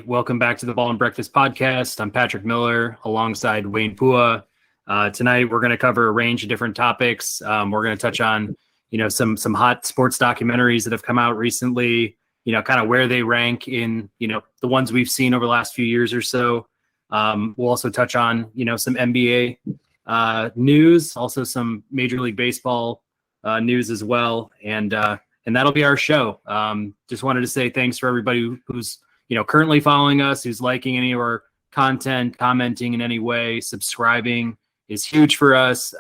Welcome back to the Ball and Breakfast podcast. I'm Patrick Miller alongside Wayne Pua. Tonight we're going to cover a range of different topics. We're going to touch on, some hot sports documentaries that have come out recently. Kind of where they rank in, the ones we've seen over the last few years or so. We'll also touch on, some NBA news, also some Major League Baseball news as well, and that'll be our show. Just wanted to say thanks for everybody who's currently following us, who's liking any of our content, commenting in any way, subscribing is huge for us.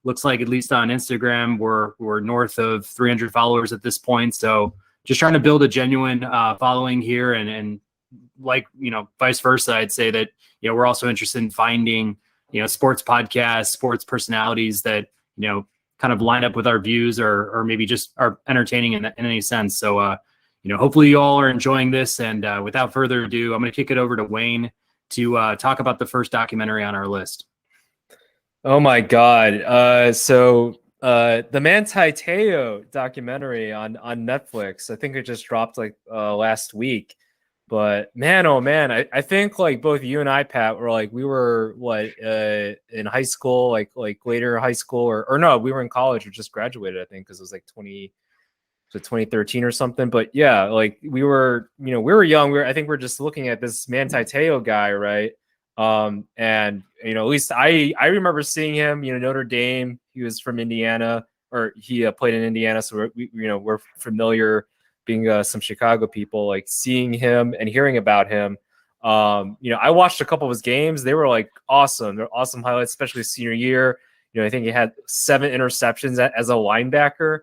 Looks like at least on Instagram, we're north of 300 followers at this point. So just trying to build a genuine following here, and vice versa. I'd say that, we're also interested in finding, sports podcasts, sports personalities that, kind of line up with our views or maybe just are entertaining in any sense. So, hopefully you all are enjoying this. And without further ado, I'm going to kick it over to Wayne to talk about the first documentary on our list. Oh my God. So the Manti Te'o documentary on Netflix, I think it just dropped last week. But man, oh man, I think both you and I, Pat, were we were in high school, later high school or no, we were in college or just graduated, I think, because it was 2013 or something. But yeah, we were young. I think we're just looking at this Manti Te'o guy, right? And at least I remember seeing him, Notre Dame. He was from Indiana, or he played in Indiana, so we're familiar, being some Chicago people, seeing him and hearing about him. I watched a couple of his games. They were awesome. They're awesome highlights, especially senior year. I think he had 7 interceptions as a linebacker.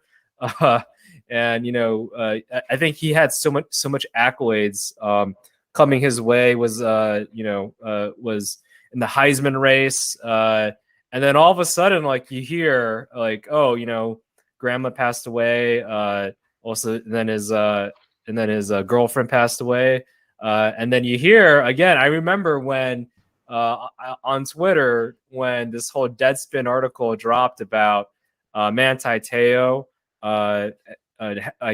And I think he had so much accolades coming his way. Was was in the Heisman race, and then all of a sudden, you hear grandma passed away. Also, then his girlfriend passed away, and then you hear again. I remember when on Twitter when this whole Deadspin article dropped about Manti Te'o.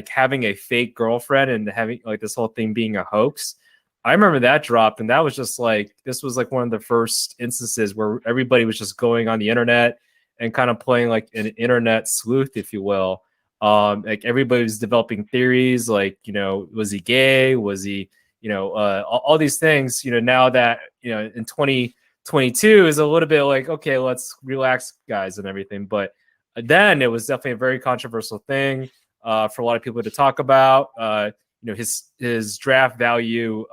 Having a fake girlfriend and having this whole thing being a hoax. I remember that dropped, and that was just this was one of the first instances where everybody was just going on the internet and kind of playing an internet sleuth, if you will. Everybody was developing theories, was he gay? Was he, all these things, now that, in 2022 is a little bit okay, let's relax, guys, and everything. But then it was definitely a very controversial thing for a lot of people to talk about. His draft value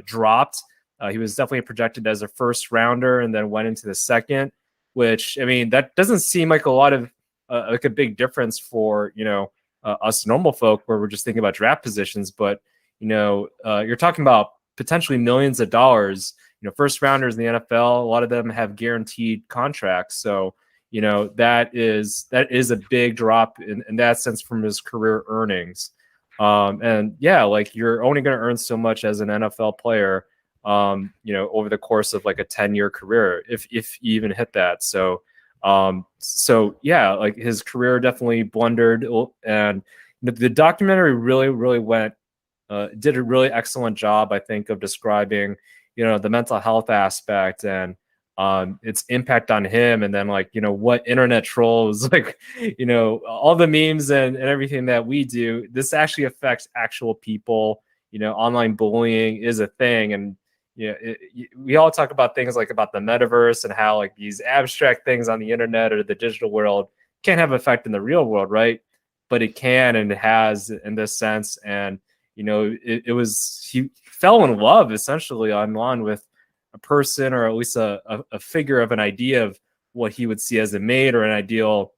dropped. He was definitely projected as a first rounder and then went into the second, which, I mean, that doesn't seem like a lot of a big difference for, us normal folk where we're just thinking about draft positions. But, you're talking about potentially millions of dollars. First rounders in the NFL, a lot of them have guaranteed contracts. So, that is a big drop in that sense from his career earnings. And yeah, you're only going to earn so much as an NFL player, over the course of a 10-year career, if you even hit that. So yeah, his career definitely blundered, and the documentary really did a really excellent job, I think, of describing, the mental health aspect and its impact on him, and then what internet trolls, all the memes and everything that we do, this actually affects actual people. Online bullying is a thing, and we all talk about things about the metaverse and how these abstract things on the internet or the digital world can't have effect in the real world, right? But it can, and it has in this sense. And he fell in love essentially online with a person, or at least a figure of an idea of what he would see as a mate or an ideal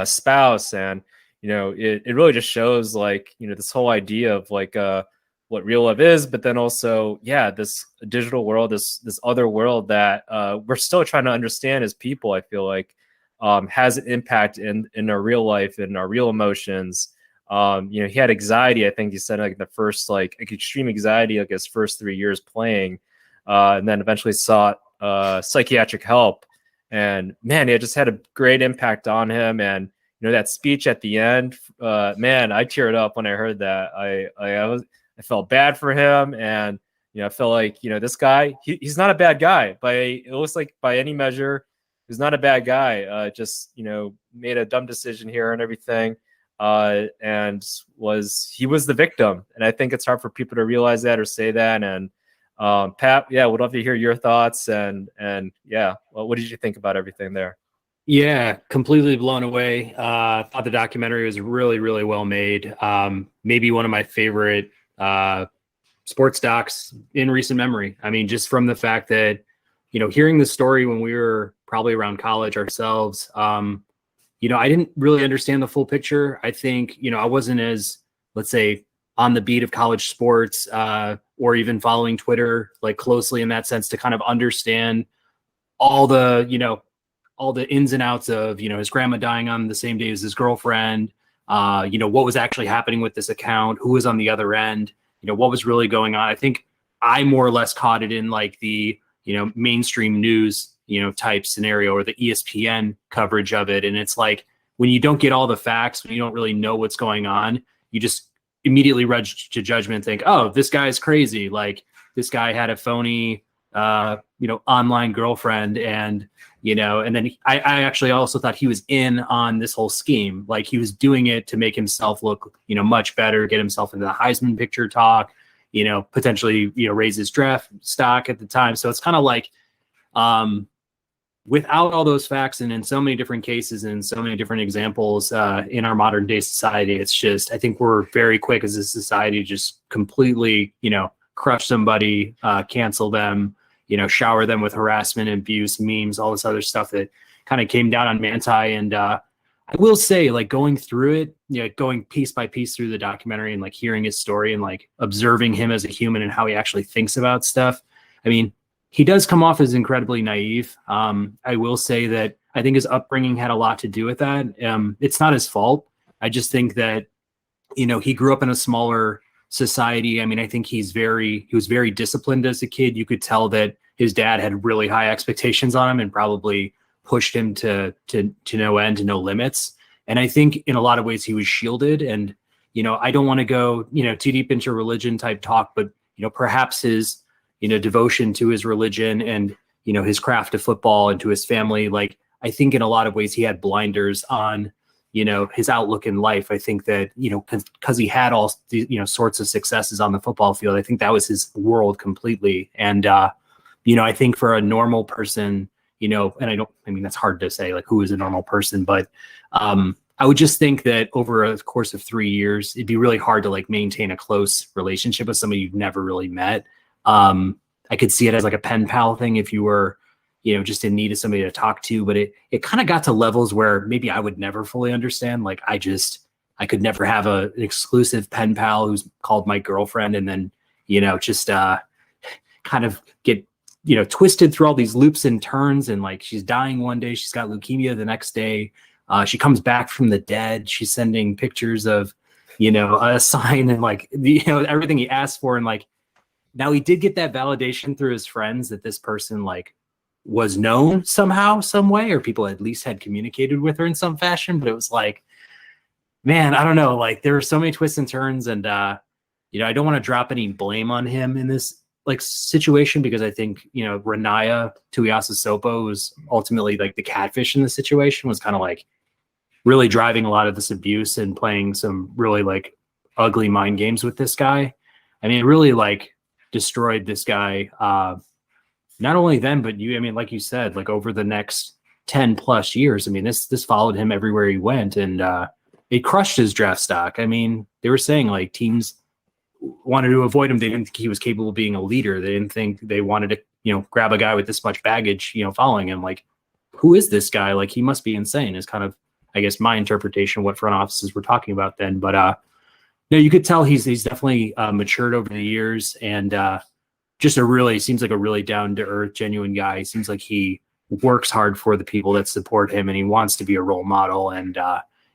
spouse. And it really just shows this whole idea of what real love is, but then also, yeah, this digital world, this other world that we're still trying to understand as people, I feel has an impact in our real life and our real emotions. He had anxiety. I think he said the first extreme anxiety, his first 3 years playing, and then eventually sought psychiatric help. And man, it just had a great impact on him. And that speech at the end, man, I teared up when I heard that. I felt bad for him, and I feel like, this guy, he's not a bad guy. It looks like by any measure, he's not a bad guy. Just, made a dumb decision here and everything. And he was the victim. And I think it's hard for people to realize that or say that. And Pat, yeah, would love to hear your thoughts. And yeah, well, what did you think about everything there? Yeah, completely blown away. Thought the documentary was really, really well made. Maybe one of my favorite sports docs in recent memory. I mean, just from the fact that, hearing the story when we were probably around college ourselves, I didn't really understand the full picture. I think, I wasn't as, let's say, on the beat of college sports or even following Twitter like closely in that sense to kind of understand all the ins and outs of, his grandma dying on the same day as his girlfriend, what was actually happening with this account, who was on the other end, what was really going on. I think I more or less caught it in like the, mainstream news, type scenario or the ESPN coverage of it. And it's like, when you don't get all the facts, when you don't really know what's going on, you just immediately rush to judgment and think, oh, this guy's crazy. Like this guy had a phony, online girlfriend and then I actually also thought he was in on this whole scheme. Like he was doing it to make himself look, much better, get himself into the Heisman picture talk, potentially, raise his draft stock at the time. So it's kind of like, without all those facts and in so many different cases and so many different examples in our modern day society, it's just, I think we're very quick as a society to just completely, crush somebody, cancel them, shower them with harassment, abuse, memes, all this other stuff that kind of came down on Manti. And I will say, like going through it, going piece by piece through the documentary and like hearing his story and like observing him as a human and how he actually thinks about stuff. I mean, he does come off as incredibly naive. I will say that I think his upbringing had a lot to do with that. It's not his fault. I just think that, he grew up in a smaller society. I mean, I think he was very disciplined as a kid. You could tell that his dad had really high expectations on him and probably pushed him to no end, to no limits. And I think in a lot of ways he was shielded. And, I don't want to go, too deep into religion type talk, but, perhaps his, devotion to his religion and, his craft of football and to his family. Like, I think in a lot of ways he had blinders on, his outlook in life. I think that, because he had all the, sorts of successes on the football field, I think that was his world completely. And, I think for a normal person, and that's hard to say, like, who is a normal person, but I would just think that over a course of 3 years, it'd be really hard to like maintain a close relationship with somebody you've never really met. I could see it as like a pen pal thing if you were, just in need of somebody to talk to, but it kind of got to levels where maybe I would never fully understand. Like I could never have an exclusive pen pal who's called my girlfriend and then, just kind of get, twisted through all these loops and turns. And like, she's dying one day, she's got leukemia the next day. She comes back from the dead. She's sending pictures of, a sign and like, everything he asked for. And like, now he did get that validation through his friends that this person like was known somehow, some way, or people at least had communicated with her in some fashion. But it was like, man, I don't know. Like there were so many twists and turns and, I don't want to drop any blame on him in this like situation because I think, Renaya Tuiasosopo was ultimately like the catfish in the situation, was kind of like really driving a lot of this abuse and playing some really like ugly mind games with this guy. I mean, it really like destroyed this guy. Not only then, but like you said, like over the next 10 plus years, I mean, this followed him everywhere he went and it crushed his draft stock. I mean, they were saying like teams wanted to avoid him. They didn't think he was capable of being a leader. They didn't think they wanted to, grab a guy with this much baggage, following him. Like, who is this guy? Like, he must be insane is kind of, I guess, my interpretation of what front offices were talking about then. But no, you could tell he's definitely matured over the years and just seems like a really down to earth, genuine guy. He seems like he works hard for the people that support him and he wants to be a role model. And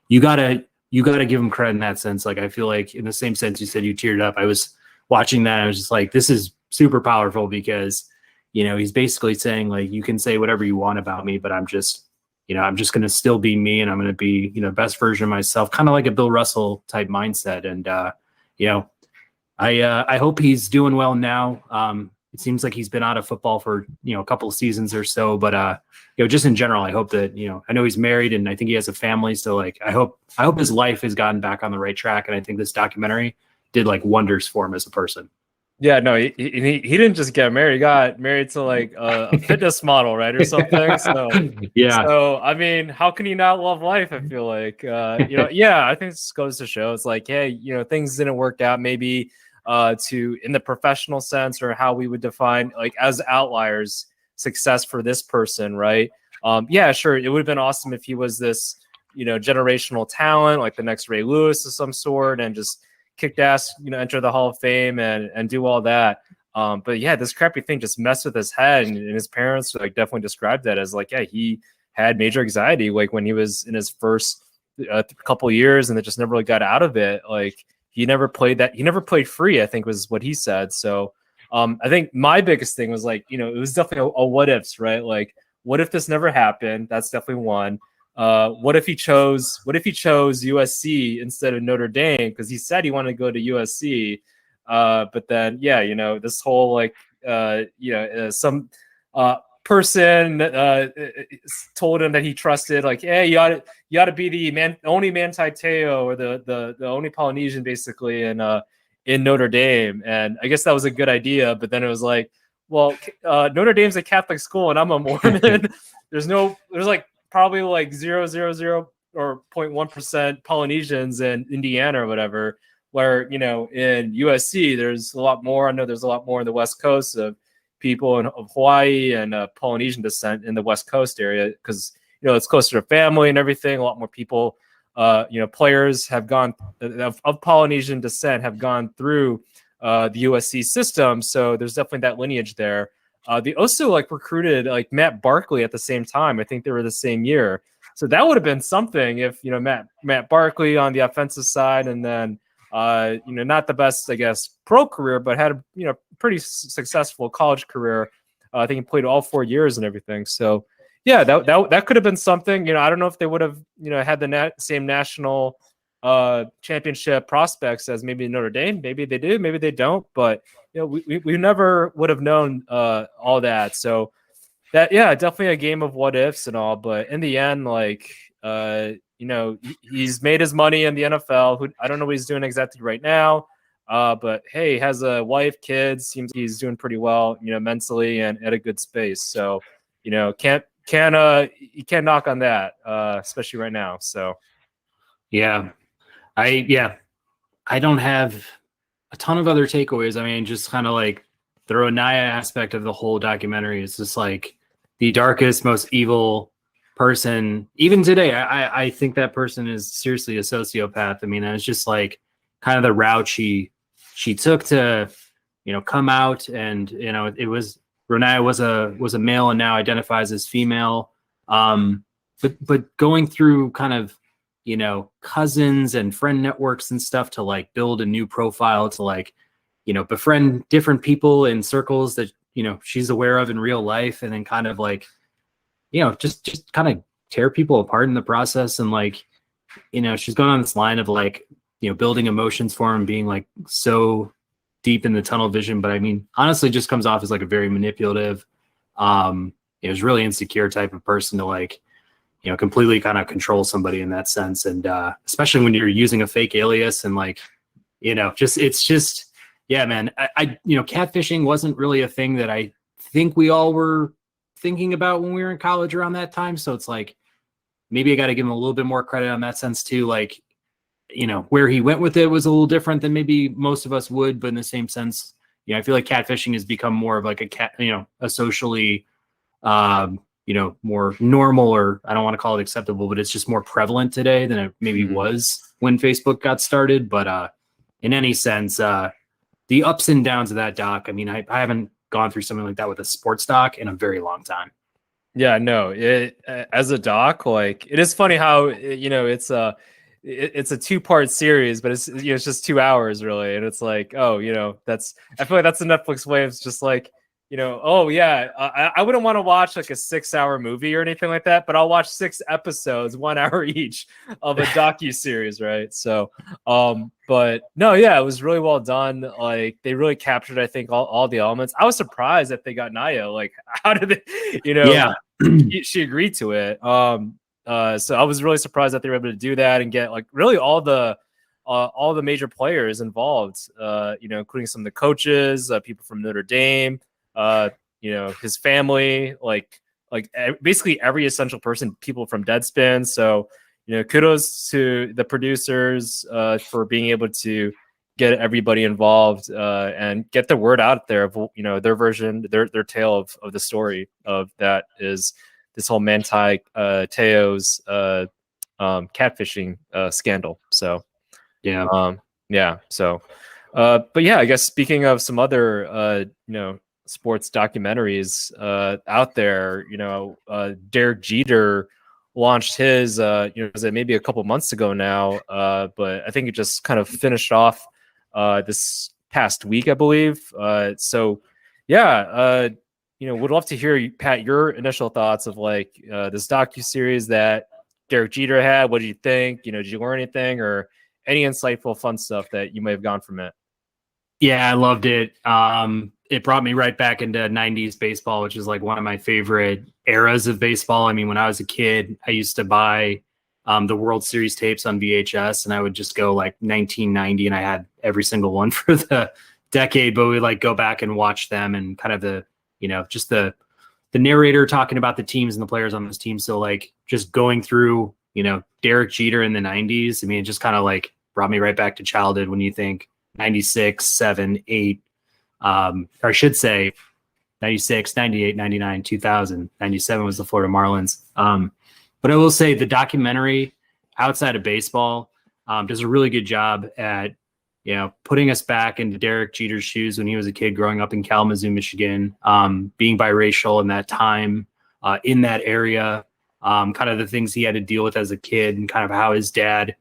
you gotta give him credit in that sense. Like, I feel like in the same sense you said you teared up, I was watching that. I was just like, this is super powerful because, he's basically saying like, you can say whatever you want about me, but I'm just going to still be me and I'm going to be, best version of myself, kind of like a Bill Russell type mindset. And, I hope he's doing well now. It seems like he's been out of football for a couple of seasons or so, but just in general, I hope that I know he's married and I think he has a family, so like I hope his life has gotten back on the right track, and I think this documentary did like wonders for him as a person. Yeah, no, he didn't just get married. He got married to like a fitness model, right, or something. So yeah. So I mean, how can you not love life? I feel like yeah, I think this goes to show it's like, hey, things didn't work out maybe to in the professional sense, or how we would define like as outliers success for this person, right? Yeah, sure, it would have been awesome if he was this generational talent, like the next Ray Lewis of some sort, and just kicked ass, enter the Hall of Fame and do all that. But yeah, this crappy thing just messed with his head, and his parents like definitely described that as like, yeah, he had major anxiety like when he was in his first couple years, and it just never really got out of it. Like he never played free, I think was what he said. So I think my biggest thing was like, it was definitely a what ifs, right? Like, what if this never happened? That's definitely one. What if he chose USC instead of Notre Dame, because he said he wanted to go to USC, but then this whole like some person told him that he trusted, like, hey, you ought to be the only Manti Te'o, or the only Polynesian basically in Notre Dame. And I guess that was a good idea, but then it was like, well, Notre Dame's a Catholic school and I'm a Mormon. there's like probably like 0.00 or 0.1% Polynesians in Indiana or whatever, where in USC there's a lot more. I know there's a lot more in the West Coast of people of Hawaii and Polynesian descent in the West Coast area, because it's closer to family and everything. A lot more people, players have gone of Polynesian descent have gone through the USC system, so there's definitely that lineage there. They also like recruited like Matt Barkley at the same time. I think they were the same year, so that would have been something if Matt Barkley on the offensive side, and then not the best, I guess, pro career, but had a pretty successful college career. I think he played all 4 years and everything. So yeah, that could have been something. I don't know if they would have had the same national championship prospects as maybe Notre Dame. Maybe they do, maybe they don't. But we never would have known all that. So that, yeah, definitely a game of what ifs and all. But in the end, like he's made his money in the NFL. I don't know what he's doing exactly right now. But hey, has a wife, kids, seems he's doing pretty well, mentally and at a good space. So, you can't knock on that, especially right now. So, Yeah, I don't have a ton of other takeaways. I mean, just kind of like the Ronaya aspect of the whole documentary is just like the darkest, most evil person. Even today, I think that person is seriously a sociopath. I mean, it's just like kind of the route she took to, come out, and it was Ronaya was a male and now identifies as female. But going through kind of cousins and friend networks and stuff to like build a new profile, to like befriend different people in circles that she's aware of in real life, and then kind of like just kind of tear people apart in the process. And like she's going on this line of like building emotions for him, being like so deep in the tunnel vision, but I mean honestly just comes off as like a very manipulative, it was really insecure type of person to like completely kind of control somebody in that sense. And especially when you're using a fake alias and like, it's just, yeah, man, I catfishing wasn't really a thing that I think we all were thinking about when we were in college around that time. So it's like, maybe I got to give him a little bit more credit on that sense too. Like, where he went with it was a little different than maybe most of us would, but in the same sense, I feel like catfishing has become more of like a socially, more normal, or I don't want to call it acceptable, but it's just more prevalent today than it maybe was when Facebook got started. But in any sense, the ups and downs of that doc, I mean, I haven't gone through something like that with a sports doc in a very long time. Yeah, no, as a doc, like it is funny how it's a 2-part series, but it's just 2 hours really, and it's like, oh, I feel like that's the Netflix way of just like oh yeah, I wouldn't want to watch like a 6-hour movie or anything like that, but I'll watch 6 episodes, 1 hour each of a docuseries, right? So, but no, yeah, it was really well done. Like they really captured, I think, all the elements. I was surprised that they got Naya. Like, how did they, Yeah. she agreed to it. So I was really surprised that they were able to do that and get like really all the major players involved, including some of the coaches, people from Notre Dame, his family, basically every essential person, people from Deadspin. So, kudos to the producers for being able to get everybody involved and get the word out there of, their version, their tale of the story of that is this whole Manti Te'o's catfishing scandal. So, yeah. So, but yeah, I guess speaking of some other, sports documentaries out there, Derek Jeter launched his, was it maybe a couple months ago now, but I think it just kind of finished off this past week, I believe. So, yeah, would love to hear, Pat, your initial thoughts of like this docuseries that Derek Jeter had. What did you think? Did you learn anything or any insightful, fun stuff that you may have gone from it? Yeah, I loved it. It brought me right back into 90s baseball, which is like one of my favorite eras of baseball. I mean, when I was a kid, I used to buy the World Series tapes on VHS, and I would just go like 1990, and I had every single one for the decade, but we like go back and watch them and kind of the, just the narrator talking about the teams and the players on those teams. So like just going through, Derek Jeter in the 90s, I mean, it just kind of like brought me right back to childhood when you think 96, 7, 8, or I should say 96, 98, 99, 2000, 97 was the Florida Marlins. But I will say the documentary outside of baseball does a really good job at, putting us back into Derek Jeter's shoes when he was a kid growing up in Kalamazoo, Michigan, being biracial in that time, in that area, kind of the things he had to deal with as a kid and kind of how his dad,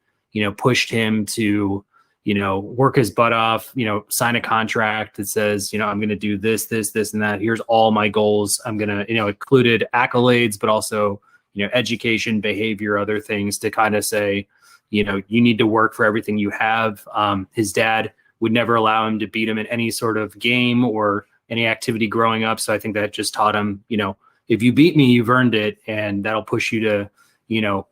pushed him to, work his butt off, sign a contract that says, I'm going to do this, and that. Here's all my goals. I'm going to, included accolades, but also, education, behavior, other things to kind of say, you need to work for everything you have. His dad would never allow him to beat him in any sort of game or any activity growing up. So I think that just taught him, if you beat me, you've earned it. And that'll push you to,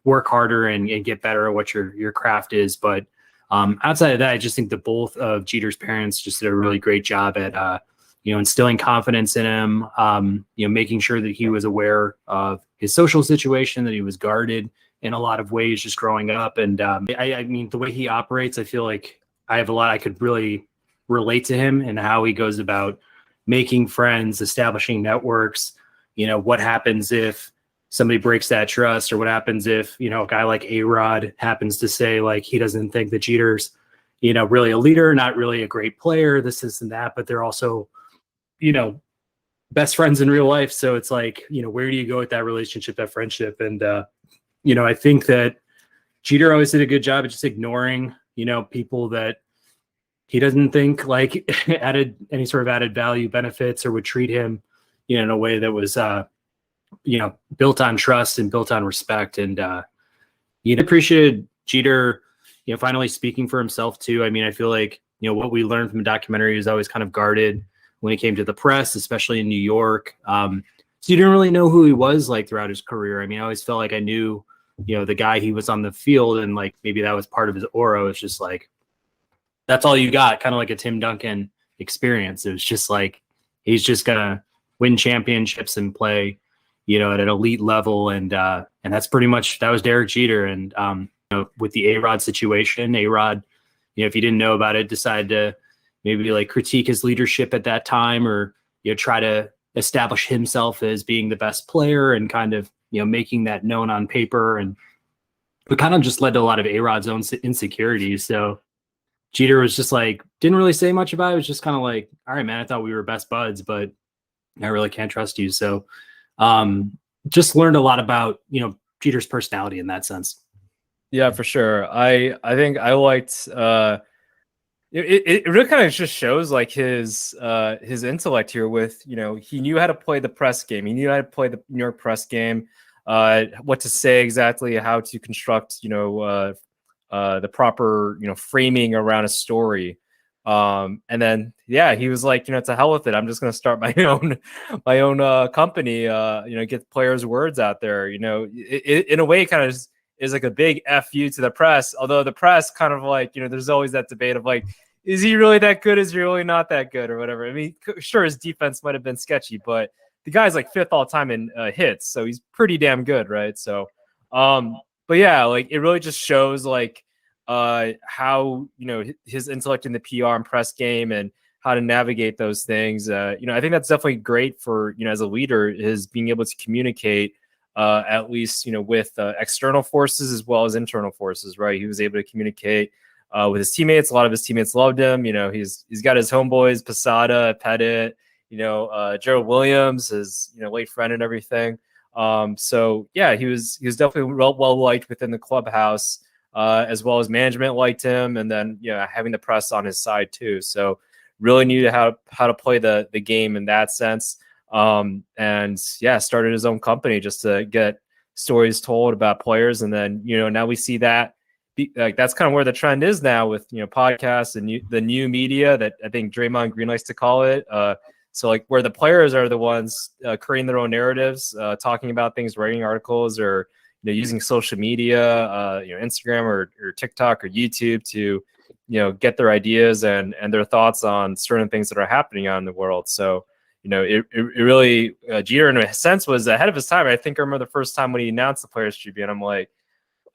work harder and get better at what your craft is. But outside of that, I just think that both of Jeter's parents just did a really great job at, instilling confidence in him, making sure that he was aware of his social situation, that he was guarded in a lot of ways just growing up. And I mean, the way he operates, I feel like I have a lot I could really relate to him and how he goes about making friends, establishing networks. What happens if somebody breaks that trust, or what happens if, a guy like A-Rod happens to say like he doesn't think that Jeter's, really a leader, not really a great player, this and that, but they're also, best friends in real life. So it's like, where do you go with that relationship, that friendship? And, I think that Jeter always did a good job of just ignoring, people that he doesn't think like added any sort of added value, benefits, or would treat him, in a way that was, built on trust and built on respect. And, appreciated Jeter, finally speaking for himself too. I mean, I feel like, what we learned from the documentary is always kind of guarded when it came to the press, especially in New York. So you didn't really know who he was like throughout his career. I mean, I always felt like I knew, the guy he was on the field, and like, maybe that was part of his aura. It's just like, that's all you got, kind of like a Tim Duncan experience. It was just like, he's just gonna win championships and play, at an elite level. And that's pretty much, that was Derek Jeter. And, with the A-Rod situation, A-Rod, if you didn't know about it, decided to maybe like critique his leadership at that time, or, try to establish himself as being the best player and kind of, making that known on paper. And it kind of just led to a lot of A-Rod's own insecurities. So Jeter was just like, didn't really say much about it. It was just kind of like, all right, man, I thought we were best buds, but I really can't trust you. So just learned a lot about, Jeter's personality in that sense. Yeah, for sure. I think I liked it really kind of just shows like his intellect here with, he knew how to play the press game. He knew how to play the New York press game, what to say exactly, how to construct, the proper, framing around a story. And then, yeah, he was like, to hell with it. I'm just going to start my own company, get players' words out there, in a way, kind of is like a big FU to the press. Although the press kind of like, there's always that debate of like, is he really that good? Is he really not that good or whatever? I mean, sure, his defense might've been sketchy, but the guy's like 5th all time in hits. So he's pretty damn good. Right. So, but yeah, like it really just shows like how, his intellect in the PR and press game and how to navigate those things. I think that's definitely great for, as a leader, is being able to communicate at least, with external forces as well as internal forces, right? He was able to communicate with his teammates. A lot of his teammates loved him. He's got his homeboys, Posada, Pettit, Gerald Williams, his, late friend and everything. So yeah, he was definitely well liked within the clubhouse, as well as management liked him. And then, having the press on his side too. So really knew how to play the game in that sense. And yeah, started his own company just to get stories told about players. And then, now we see that like that's kind of where the trend is now with, podcasts and the new media that I think Draymond Green likes to call it. So like where the players are the ones creating their own narratives, talking about things, writing articles, or using social media, Instagram or TikTok or YouTube to get their ideas and their thoughts on certain things that are happening out in the world. So it really Jeter in a sense was ahead of his time. I think I remember the first time when he announced the Players Tribune, I'm like,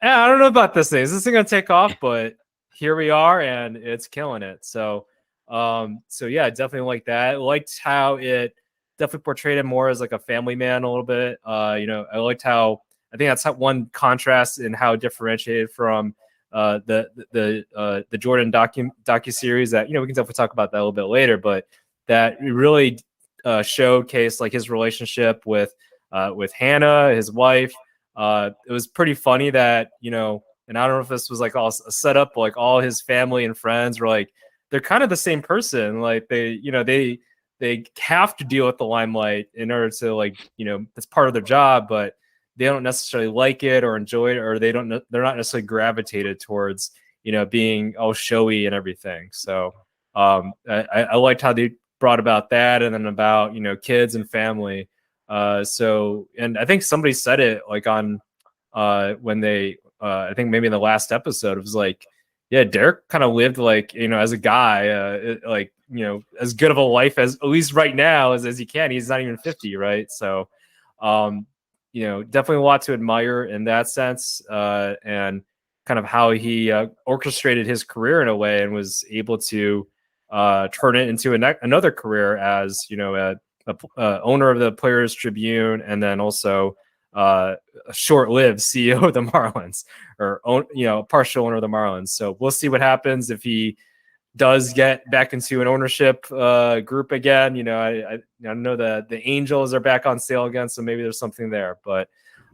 I don't know about this thing. Is this thing gonna take off? But here we are, and it's killing it. So yeah, definitely like that. I liked how it definitely portrayed him more as like a family man a little bit. I liked how I think that's one contrast in how it differentiated from the Jordan docuseries that we can definitely talk about that a little bit later, but that really showcased like his relationship with Hannah, his wife. It was pretty funny that, and I don't know if this was like all a setup, but like all his family and friends were like, they're kind of the same person. Like they have to deal with the limelight in order to like, it's part of their job, but they don't necessarily like it or enjoy it, or they're not necessarily gravitated towards, being all showy and everything. So I liked how they brought about that, and then about, kids and family. So, and I think somebody said it like on when they I think maybe in the last episode, it was like, yeah, Derek kind of lived like, as a guy, like, as good of a life as at least right now as he can. He's not even 50, right? So definitely a lot to admire in that sense, and kind of how he orchestrated his career in a way and was able to turn it into another career as, a owner of the Players Tribune, and then also a short-lived CEO of the Marlins, or partial owner of the Marlins. So we'll see what happens if he does get back into an ownership group again. I know the Angels are back on sale again, so maybe there's something there. But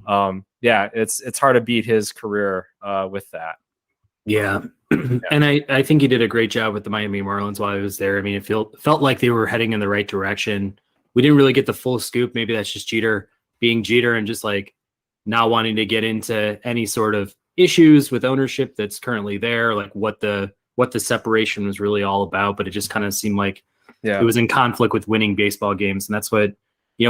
yeah, it's hard to beat his career with that. Yeah. And I think he did a great job with the Miami Marlins while he was there. I mean, it felt like they were heading in the right direction. We didn't really get the full scoop. Maybe that's just Jeter being Jeter and just like not wanting to get into any sort of issues with ownership that's currently there, like what the separation was really all about. But it just kind of seemed like it was in conflict with winning baseball games. And that's what,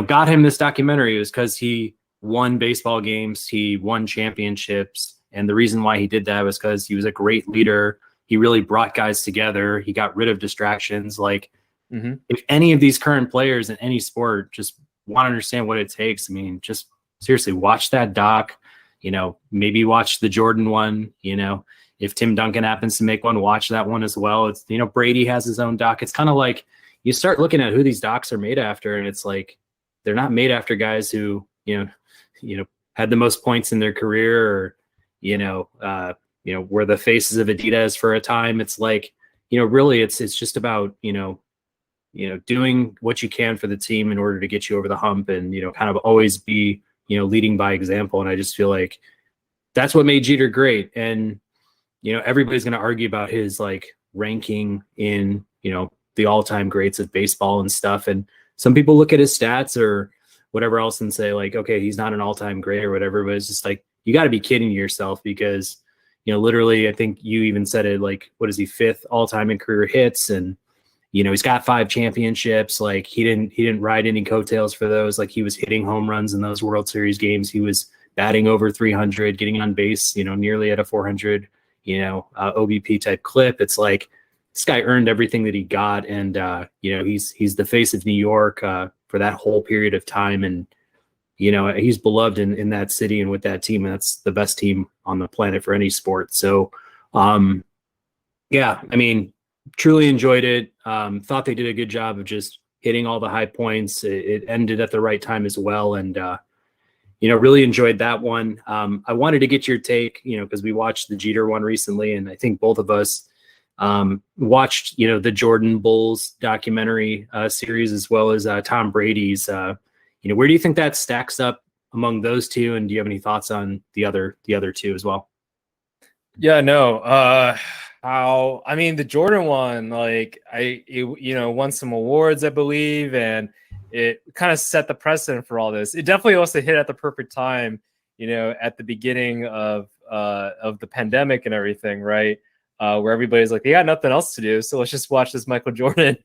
got him this documentary, was because he won baseball games, he won championships. And the reason why he did that was because he was a great leader. He really brought guys together. He got rid of distractions. Like, if any of these current players in any sport just want to understand what it takes, I mean, just seriously watch that doc, maybe watch the Jordan one, if Tim Duncan happens to make one, watch that one as well. It's, Brady has his own doc. It's kind of like you start looking at who these docs are made after, and it's like, they're not made after guys who, had the most points in their career, or, were the faces of Adidas for a time. It's like, really it's just about, doing what you can for the team in order to get you over the hump, and, kind of always be, leading by example. And I just feel like that's what made Jeter great. And, everybody's going to argue about his like ranking in, the all-time greats of baseball and stuff. And some people look at his stats or whatever else and say like, okay, he's not an all-time great or whatever, but it's just like, you got to be kidding yourself because, literally, I think you even said it, like, what is he, 5th all-time in career hits? And, he's got 5 championships. Like he didn't ride any coattails for those. Like he was hitting home runs in those World Series games. He was batting over 300, getting on base, nearly at a 400, OBP type clip. It's like, this guy earned everything that he got. And, he's the face of New York for that whole period of time. And, he's beloved in that city and with that team. And that's the best team on the planet for any sport. So, yeah, I mean, truly enjoyed it. Thought they did a good job of just hitting all the high points. It ended at the right time as well. And, really enjoyed that one. I wanted to get your take, because we watched the Jeter one recently. And I think both of us watched, the Jordan Bulls documentary series, as well as Tom Brady's. Where do you think that stacks up among those two? And do you have any thoughts on the other two as well? Yeah, no. I mean, the Jordan one, like it won some awards, I believe, and it kind of set the precedent for all this. It definitely also hit at the perfect time, at the beginning of the pandemic and everything, right? Where everybody's like, they got nothing else to do, so let's just watch this Michael Jordan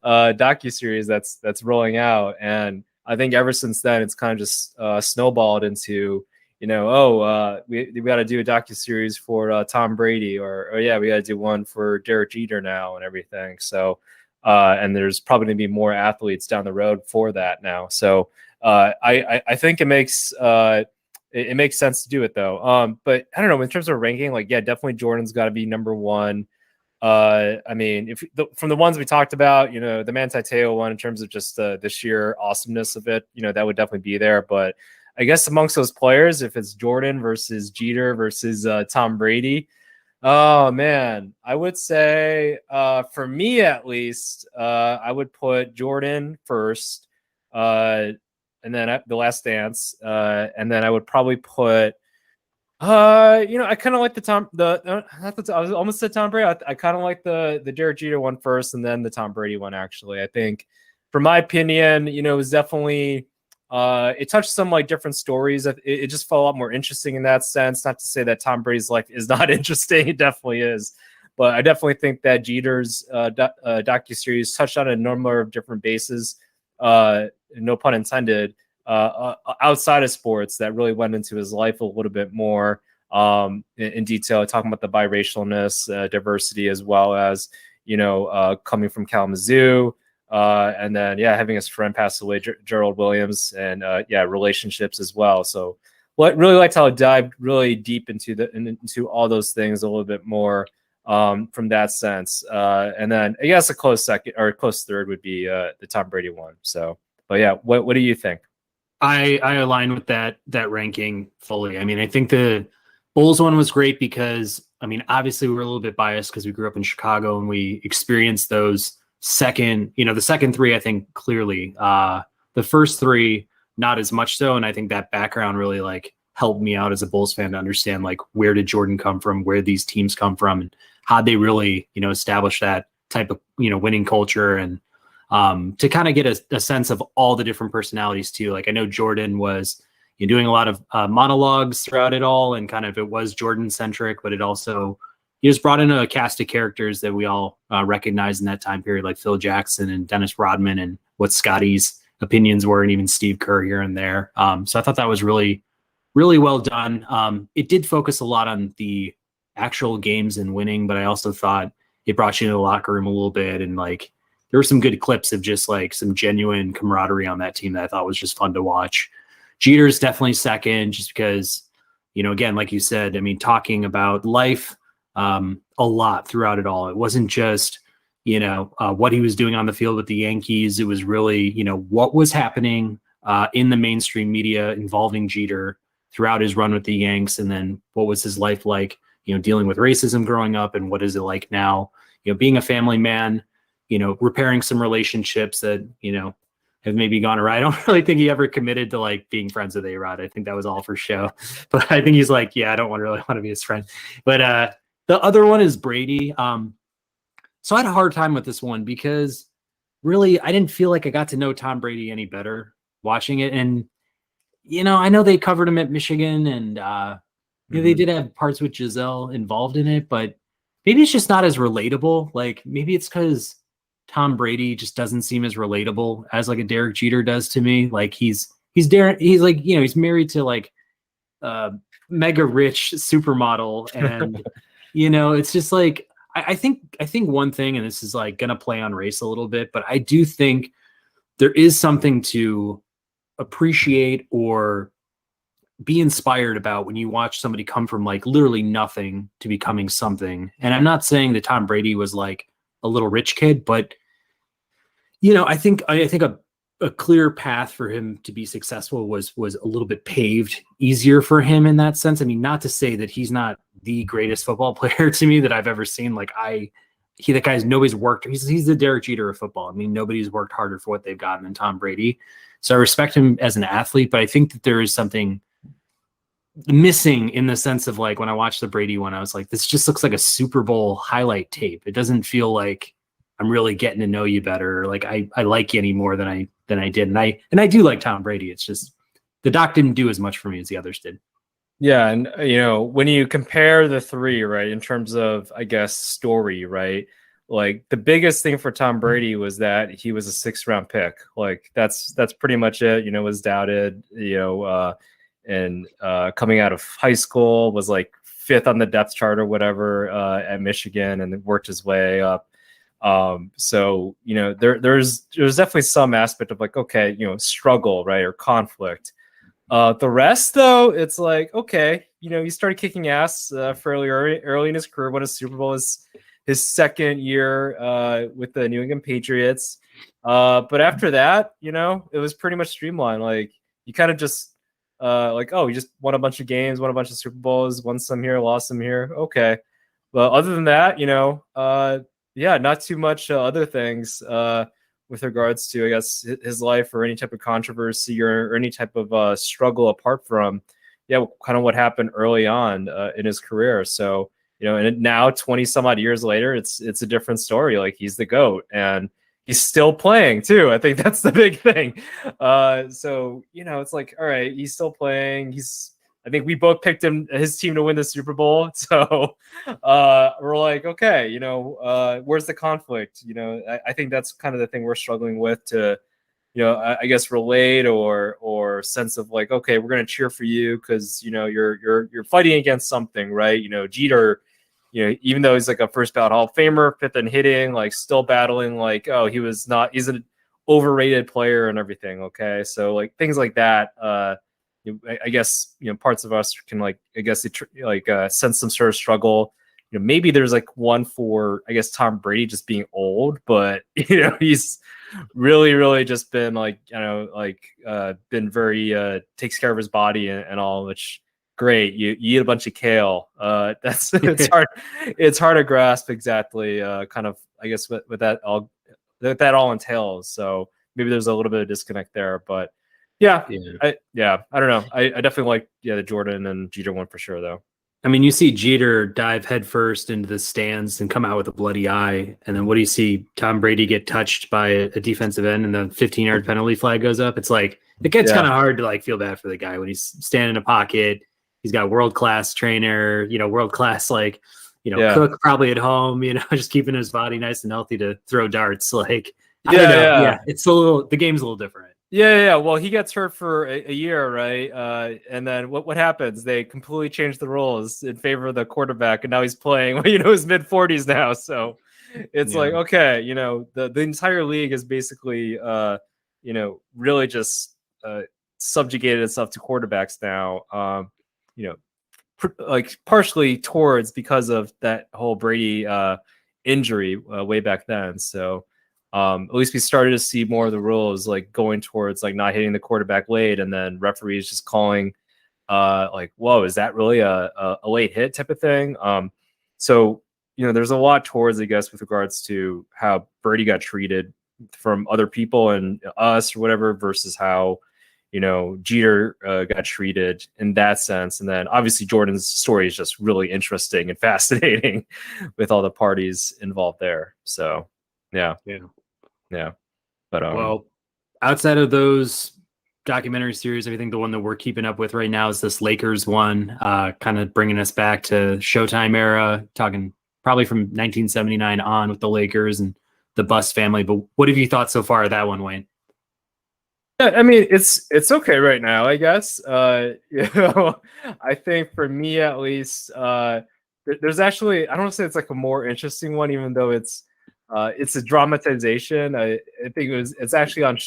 docuseries that's rolling out. And I think ever since then, it's kind of just snowballed into, we got to do a docuseries for Tom Brady, or yeah, we got to do one for Derek Jeter now and everything. So, and there's probably going to be more athletes down the road for that now. So, I think it makes sense to do it though. But I don't know, in terms of ranking, like, yeah, definitely Jordan's got to be number one. I mean, from the ones we talked about, the Manti Te'o one, in terms of just the sheer awesomeness of it, that would definitely be there. But I guess amongst those players, if it's Jordan versus Jeter versus Tom Brady, oh man, I would say for me at least, I would put Jordan first, and then The Last Dance, and then I would probably put. I kind of like I was almost said Tom Brady. I kind of like the Derek Jeter one first, and then the Tom Brady one. Actually, I think, for my opinion, it was definitely it touched some like different stories. It just felt a lot more interesting in that sense. Not to say that Tom Brady's life is not interesting; it definitely is. But I definitely think that Jeter's docuseries touched on a number of different bases. No pun intended. Outside of sports, that really went into his life a little bit more in detail, talking about the biracialness, diversity, as well as coming from Kalamazoo, and then having his friend pass away, Gerald Williams, and relationships as well. So really liked how it dived really deep into all those things a little bit more from that sense. And then I guess a close second or a close third would be the Tom Brady one. So, but yeah, what do you think? I align with that ranking fully. I mean, I think the Bulls one was great because, I mean, obviously we were a little bit biased because we grew up in Chicago and we experienced those the second 3, I think clearly. The first 3, not as much so. And I think that background really like helped me out as a Bulls fan to understand like where did Jordan come from, where these teams come from, and how they really, establish that type of, winning culture, and to kind of get a sense of all the different personalities too. Like I know Jordan was doing a lot of monologues throughout it all, and kind of it was Jordan centric, but it also, he just brought in a cast of characters that we all recognize in that time period, like Phil Jackson and Dennis Rodman, and what Scotty's opinions were, and even Steve Kerr here and there. So I thought that was really, really well done. It did focus a lot on the actual games and winning, but I also thought it brought you into the locker room a little bit, and like, there were some good clips of just like some genuine camaraderie on that team that I thought was just fun to watch. Jeter's definitely second, just because, again, like you said, I mean, talking about life a lot throughout it all. It wasn't just, what he was doing on the field with the Yankees. It was really, what was happening in the mainstream media involving Jeter throughout his run with the Yanks. And then what was his life like, dealing with racism growing up, and what is it like now, being a family man, repairing some relationships that, have maybe gone awry. I don't really think he ever committed to like being friends with A-Rod. I think that was all for show, but I think he's like, yeah, I don't really want to be his friend. But the other one is Brady. So I had a hard time with this one because really I didn't feel like I got to know Tom Brady any better watching it. And, I know they covered him at Michigan and, they did have parts with Giselle involved in it, but maybe it's just not as relatable. Like maybe it's because Tom Brady just doesn't seem as relatable as like a Derek Jeter does to me. Like he's like, he's married to like mega rich supermodel. And, it's just like, I think one thing, and this is like going to play on race a little bit, but I do think there is something to appreciate or be inspired about when you watch somebody come from like literally nothing to becoming something. And I'm not saying that Tom Brady was like a little rich kid, but I think a clear path for him to be successful was a little bit paved easier for him in that sense. I mean, not to say that he's not the greatest football player to me that I've ever seen. Like that guy's nobody's worked. He's the Derek Jeter of football. I mean, nobody's worked harder for what they've gotten than Tom Brady. So I respect him as an athlete, but I think that there is something missing in the sense of like when I watched the Brady one, I was like, this just looks like a Super Bowl highlight tape. It doesn't feel like I'm really getting to know you better. Or like I like you any more than I did. And I do like Tom Brady. It's just the doc didn't do as much for me as the others did. Yeah, and when you compare the three, right, in terms of I guess story, right? Like the biggest thing for Tom Brady was that he was a 6th-round pick. Like that's pretty much it. Was doubted, and coming out of high school was like 5th on the depth chart or whatever at Michigan, and worked his way up. So there's definitely some aspect of like, okay, struggle, right, or conflict. The rest though, it's like, okay, he started kicking ass fairly early in his career. Won a Super Bowl his 2nd year with the New England Patriots. But after that, it was pretty much streamlined. Like you kind of just like, oh, he just won a bunch of games, won a bunch of Super Bowls, won some here, lost some here. Okay. But other than that, yeah, not too much other things with regards to, I guess, his life or any type of controversy or any type of struggle apart from, kind of what happened early on in his career. So, and now 20 some odd years later, it's a different story. Like he's the GOAT and he's still playing too. I think that's the big thing. So, it's like, all right, he's still playing. I think we both picked his team to win the Super Bowl. So we're like, okay, where's the conflict? I think that's kind of the thing we're struggling with to, I guess relate or sense of like, okay, we're gonna cheer for you because you're fighting against something, right? Jeter, even though he's like a first ballot Hall of Famer, 5th in hitting, like still battling, like, oh, he's an overrated player and everything. Okay, so like things like that. I guess parts of us can like sense some sort of struggle. Maybe there's like one for I guess Tom Brady just being old, but he's really just been like been very takes care of his body and all, which great. You eat a bunch of kale. That's it's hard to grasp exactly kind of I guess what that all entails. So maybe there's a little bit of disconnect there, but I don't know. I definitely like the Jordan and Jeter one for sure though. I mean, you see Jeter dive headfirst into the stands and come out with a bloody eye, and then what do you see? Tom Brady get touched by a defensive end, and the 15-yard penalty flag goes up. It's like it gets kind of hard to like feel bad for the guy when he's standing in a pocket. He's got world-class trainer, world-class cook probably at home, just keeping his body nice and healthy to throw darts. Like I don't know. Yeah, it's the game's a little different. Yeah. Well, he gets hurt for a year, right? And then what happens? They completely change the rules in favor of the quarterback, and now he's playing, his mid-40s now. So it's like, okay, the entire league is basically, really just subjugated itself to quarterbacks now. Like partially towards because of that whole Brady injury way back then. So. At least we started to see more of the rules like going towards like not hitting the quarterback late, and then referees just calling like, whoa, is that really a late hit type of thing? So there's a lot towards, I guess, with regards to how Brady got treated from other people and us or whatever versus how Jeter got treated in that sense. And then obviously Jordan's story is just really interesting and fascinating with all the parties involved there. So yeah. But Well, outside of those documentary series, I think the one that we're keeping up with right now is this Lakers one, kind of bringing us back to Showtime era, talking probably from 1979 on with the Lakers and the Bus family. But what have you thought so far of that one, Wayne? Yeah, I mean, it's okay right now, I guess. I think for me at least, there's actually, I don't want to say it's like a more interesting one, even though it's a dramatization. I think it's actually on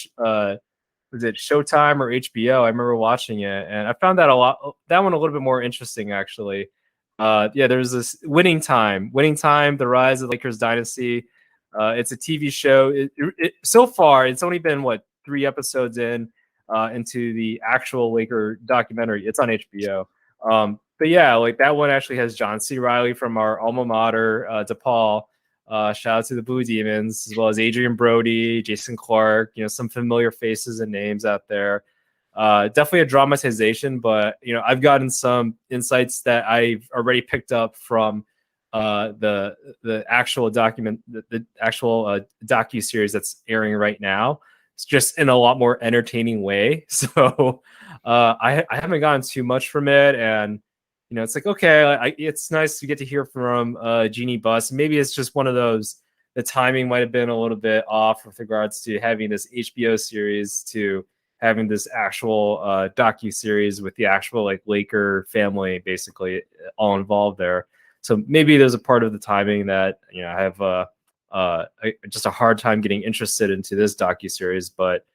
was it Showtime or HBO? I remember watching it, and I found that that one a little bit more interesting actually. Yeah, there's this Winning Time, the rise of the Lakers dynasty. It's a TV show. So far, it's only been 3 episodes into the actual Laker documentary. It's on HBO. But yeah, like that one actually has John C. Reilly from our alma mater, DePaul. Shout out to the Blue Demons, as well as Adrian Brody, Jason Clark, some familiar faces and names out there. Definitely a dramatization, but I've gotten some insights that I've already picked up from the actual the actual docuseries that's airing right now. It's just in a lot more entertaining way. So I haven't gotten too much from it, and it's like, okay, it's nice to get to hear from Jeannie Buss. Maybe it's just one of those, the timing might have been a little bit off with regards to having this HBO series to having this actual docu-series with the actual Laker family basically all involved there. So maybe there's a part of the timing that I have just a hard time getting interested into this docu-series. But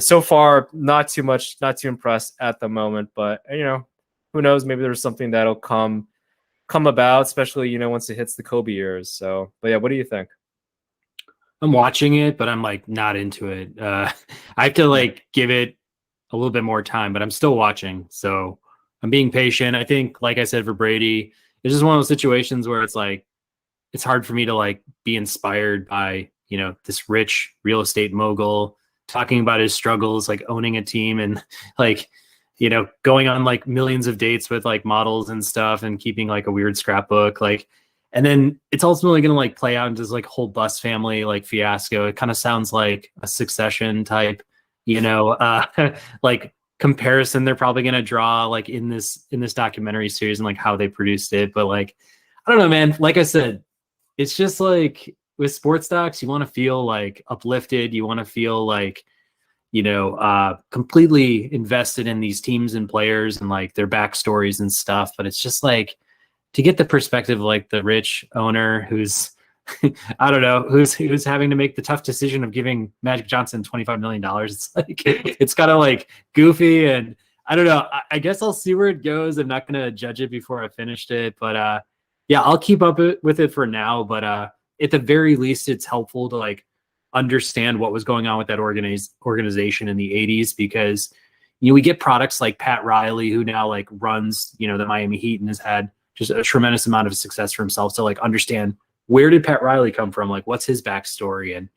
so far, not too impressed at the moment. But who knows? Maybe there's something that'll come about, especially once it hits the Kobe years. So, but yeah, what do you think? I'm watching it, but I'm not into it. I have to give it a little bit more time, but I'm still watching. So I'm being patient. I think, like I said, for Brady, it's just one of those situations where it's hard for me to be inspired by, this rich real estate mogul talking about his struggles, owning a team and going on millions of dates with models and stuff and keeping a weird scrapbook. And then it's ultimately going to play out into this whole Bus family fiasco. It kind of sounds like a Succession type, comparison they're probably going to draw in this documentary series and how they produced it. But I don't know, man. Like I said, it's just with sports docs, you want to feel uplifted. You want to feel completely invested in these teams and players and their backstories and stuff. But it's just to get the perspective of the rich owner who's I don't know, who's having to make the tough decision of giving Magic Johnson $25 million. It's it's kind of goofy, and I don't know. I guess I'll see where it goes. I'm not going to judge it before I finished it, but yeah, I'll keep up with it for now. But at the very least, it's helpful to understand what was going on with that organization in the 80s, because we get products like Pat Riley, who now runs the Miami Heat and has had just a tremendous amount of success for himself. So understand, where did Pat Riley come from? What's his backstory? And,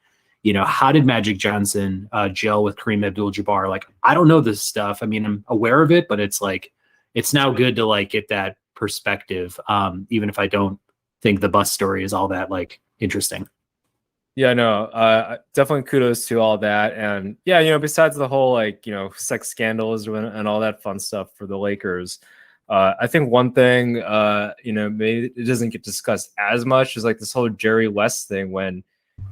how did Magic Johnson gel with Kareem Abdul-Jabbar? I don't know this stuff. I mean, I'm aware of it, but it's it's now good to get that perspective, even if I don't think the Bus story is all that interesting. Yeah, no, definitely kudos to all that. And yeah, besides the whole sex scandals and all that fun stuff for the Lakers, I think one thing, maybe it doesn't get discussed as much is this whole Jerry West thing when,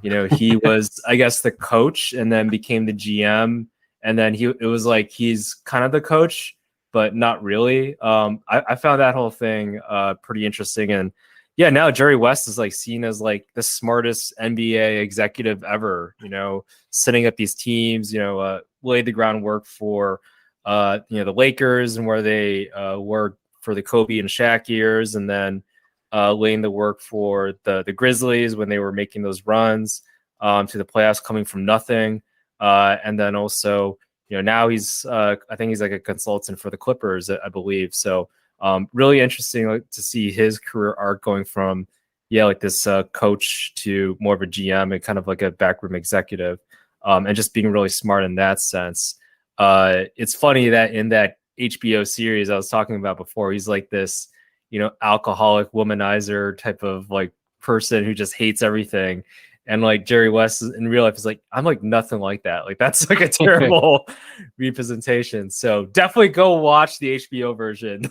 he was, I guess, the coach and then became the GM. And then it was he's kind of the coach, but not really. I found that whole thing pretty interesting. And yeah, now Jerry West is seen as the smartest NBA executive ever, setting up these teams, laid the groundwork for, the Lakers and where they were for the Kobe and Shaq years, and then laying the work for the Grizzlies when they were making those runs to the playoffs, coming from nothing. And then also, now he's, I think he's a consultant for the Clippers, I believe. So really interesting to see his career arc going from, this coach to more of a GM and kind of a backroom executive, and just being really smart in that sense. it's funny that in that HBO series I was talking about before, he's like this, alcoholic womanizer type of like person who just hates everything. And like Jerry West in real life is like, I'm like nothing like that. Like that's like a terrible representation. So definitely go watch the HBO version.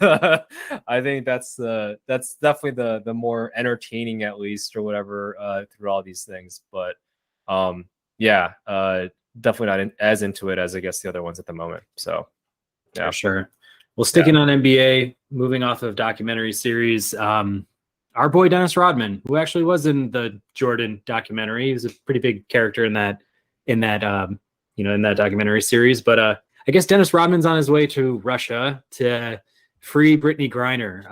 I think that's definitely the more entertaining, at least, or whatever, through all these things. But definitely not as into it as I guess the other ones at the moment. So yeah, for sure. Well, sticking on NBA, moving off of documentary series, our boy Dennis Rodman, who actually was in the Jordan documentary, he was a pretty big character in that documentary series. But I guess Dennis Rodman's on his way to Russia to free Brittney Griner.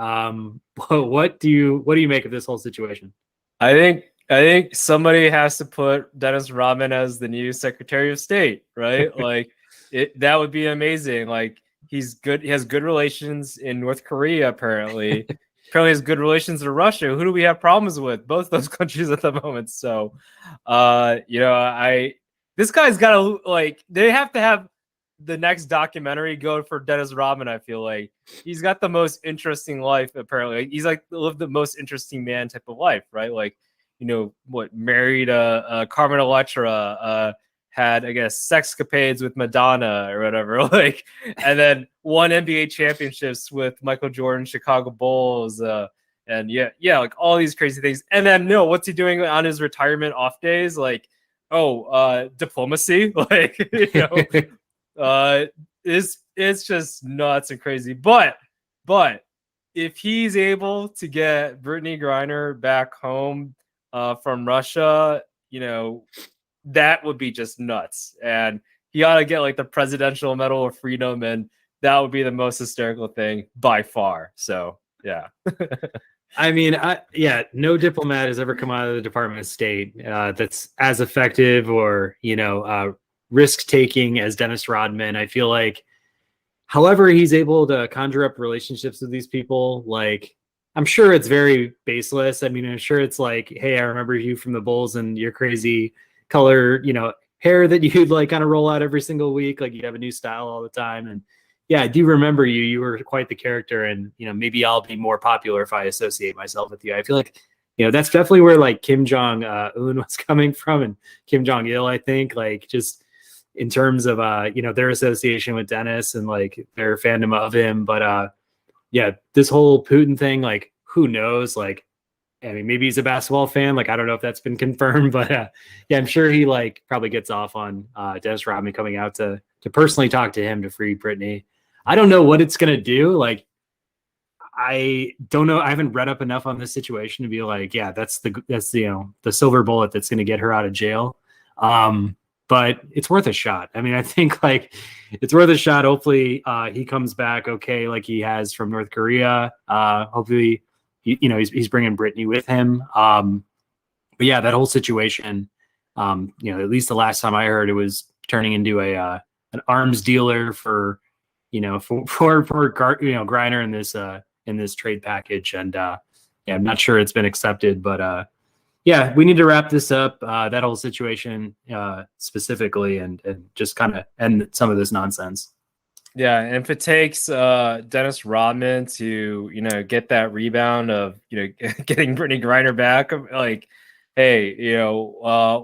What do you make of this whole situation? I think somebody has to put Dennis Rodman as the new Secretary of State, right? Like that would be amazing. Like he's good. He has good relations in North Korea, apparently. Apparently has good relations in Russia. Who do we have problems with? Both those countries at the moment. So, this guy's got to like, they have to have the next documentary go for Dennis Rodman. I feel like he's got the most interesting life. Apparently, he's like lived the most interesting man type of life, right? Like, married Carmen Electra, had, I guess, sexcapades with Madonna or whatever, like, and then won NBA championships with Michael Jordan, Chicago Bulls, and like all these crazy things. And then what's he doing on his retirement off days? Like, diplomacy, like, it's just nuts and crazy. But if he's able to get Brittney Griner back home from Russia, that would be just nuts. And he ought to get like the Presidential Medal of Freedom, and that would be the most hysterical thing by far. So, yeah. I mean, no diplomat has ever come out of the Department of State that's as effective or, risk-taking as Dennis Rodman. I feel like, however he's able to conjure up relationships with these people, like, I'm sure it's very baseless. I mean, I'm sure it's like, hey, I remember you from the Bulls and your crazy color, hair that you'd like kind of roll out every single week. Like you have a new style all the time. And yeah, I do remember you. You were quite the character, and maybe I'll be more popular if I associate myself with you. I feel like that's definitely where like Kim Jong Un was coming from, and Kim Jong Il. I think like just in terms of their association with Dennis and like their fandom of him. But this whole Putin thing, like who knows? Like, I mean, maybe he's a basketball fan. Like, I don't know if that's been confirmed, but I'm sure he like probably gets off on Dennis Rodman coming out to personally talk to him to free Brittney. I don't know what it's gonna do. Like, I don't know. I haven't read up enough on this situation to be like, yeah, that's the silver bullet that's gonna get her out of jail. But it's worth a shot. I mean, I think like it's worth a shot. Hopefully, he comes back okay, like he has from North Korea. Hopefully. He's bringing Brittney with him. But yeah, that whole situation, at least the last time I heard, it was turning into an arms dealer for Griner in this trade package. And I'm not sure it's been accepted, but we need to wrap this up, that whole situation specifically, and just kind of end some of this nonsense. Yeah, and if it takes Dennis Rodman to get that rebound of getting Brittney Griner back, like, hey,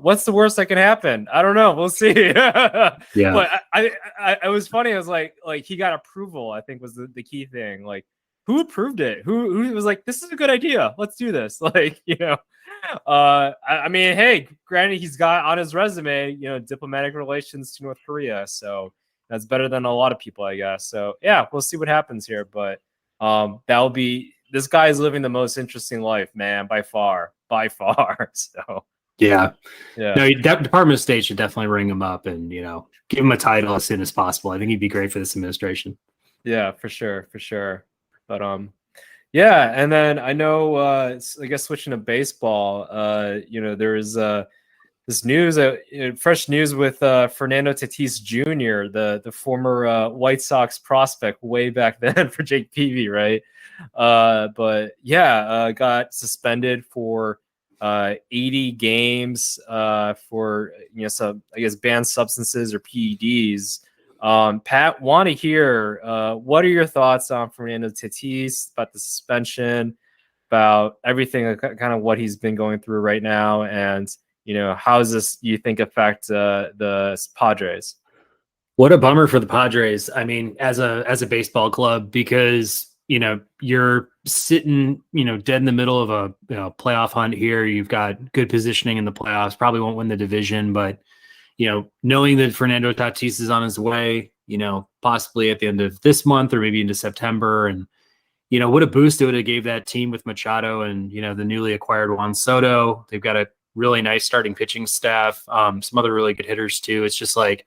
what's the worst that can happen? I don't know. We'll see. Yeah. But I was funny. I was like he got approval, I think was the key thing. Like, who approved it? Who was like, this is a good idea. Let's do this. Like, I mean, hey, granted, he's got on his resume, diplomatic relations to North Korea, so that's better than a lot of people, I guess. So yeah, we'll see what happens here. But this guy is living the most interesting life, man, by far. So yeah. No, that Department of State should definitely ring him up and give him a title as soon as possible. I think he'd be great for this administration. Yeah, for sure. But and then I know I guess switching to baseball, there's this news, fresh news with Fernando Tatis Jr., the former White Sox prospect way back then for Jake Peavy, right? But got suspended for 80 games for some, I guess, banned substances or PEDs. Pat, want to hear what are your thoughts on Fernando Tatis, about the suspension, about everything, kind of what he's been going through right now, and how does this, you think, affect the Padres? What a bummer for the Padres. I mean, as a baseball club, because you're sitting dead in the middle of a playoff hunt here. You've got good positioning in the playoffs. Probably won't win the division, but knowing that Fernando Tatis is on his way, possibly at the end of this month or maybe into September, and what a boost it would have gave that team with Machado and the newly acquired Juan Soto. They've got a really nice starting pitching staff, some other really good hitters too. It's just like,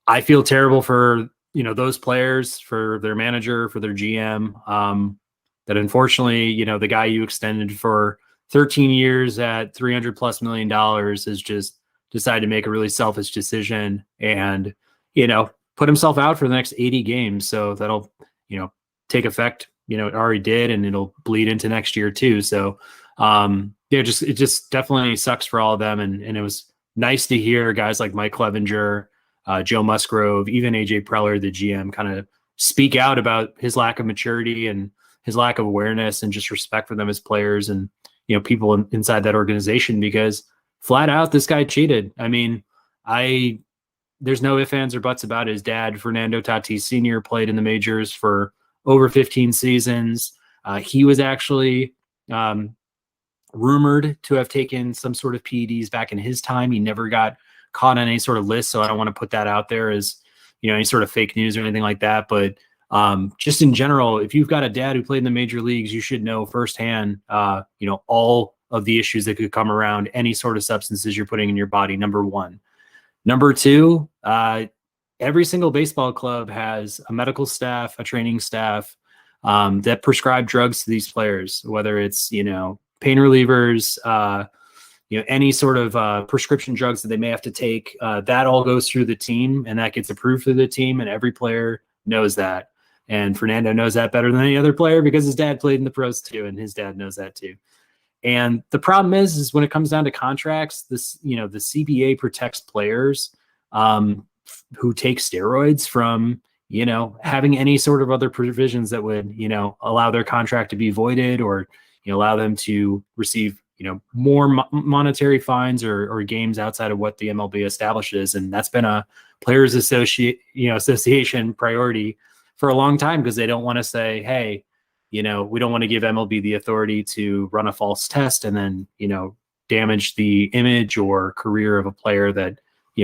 I feel terrible for those players, for their manager, for their GM. That unfortunately, the guy you extended for 13 years at $300+ million has just decided to make a really selfish decision and put himself out for the next 80 games. So that'll take effect. It already did, and it'll bleed into next year too. So it just definitely sucks for all of them. And it was nice to hear guys like Mike Clevenger, Joe Musgrove, even AJ Preller, the GM, kind of speak out about his lack of maturity and his lack of awareness and just respect for them as players and people inside that organization, because flat out this guy cheated. I mean, there's no ifs, ands, or buts about it. His dad, Fernando Tatis Sr., played in the majors for over 15 seasons. He was actually rumored to have taken some sort of PEDs back in his time. He never got caught on any sort of list, so I don't want to put that out there as any sort of fake news or anything like that. But just in general, if you've got a dad who played in the major leagues, you should know firsthand all of the issues that could come around any sort of substances you're putting in your body, number one. Number two, every single baseball club has a medical staff, a training staff that prescribe drugs to these players, whether it's pain relievers, any sort of prescription drugs that they may have to take. That all goes through the team, and that gets approved through the team, and every player knows that. And Fernando knows that better than any other player because his dad played in the pros too, and his dad knows that too. And the problem is when it comes down to contracts, the CBA protects players who take steroids from having any sort of other provisions that would allow their contract to be voided or allow them to receive more monetary fines or games outside of what the MLB establishes. And that's been a players association priority for a long time, because they don't want to say, hey, we don't want to give MLB the authority to run a false test and then damage the image or career of a player that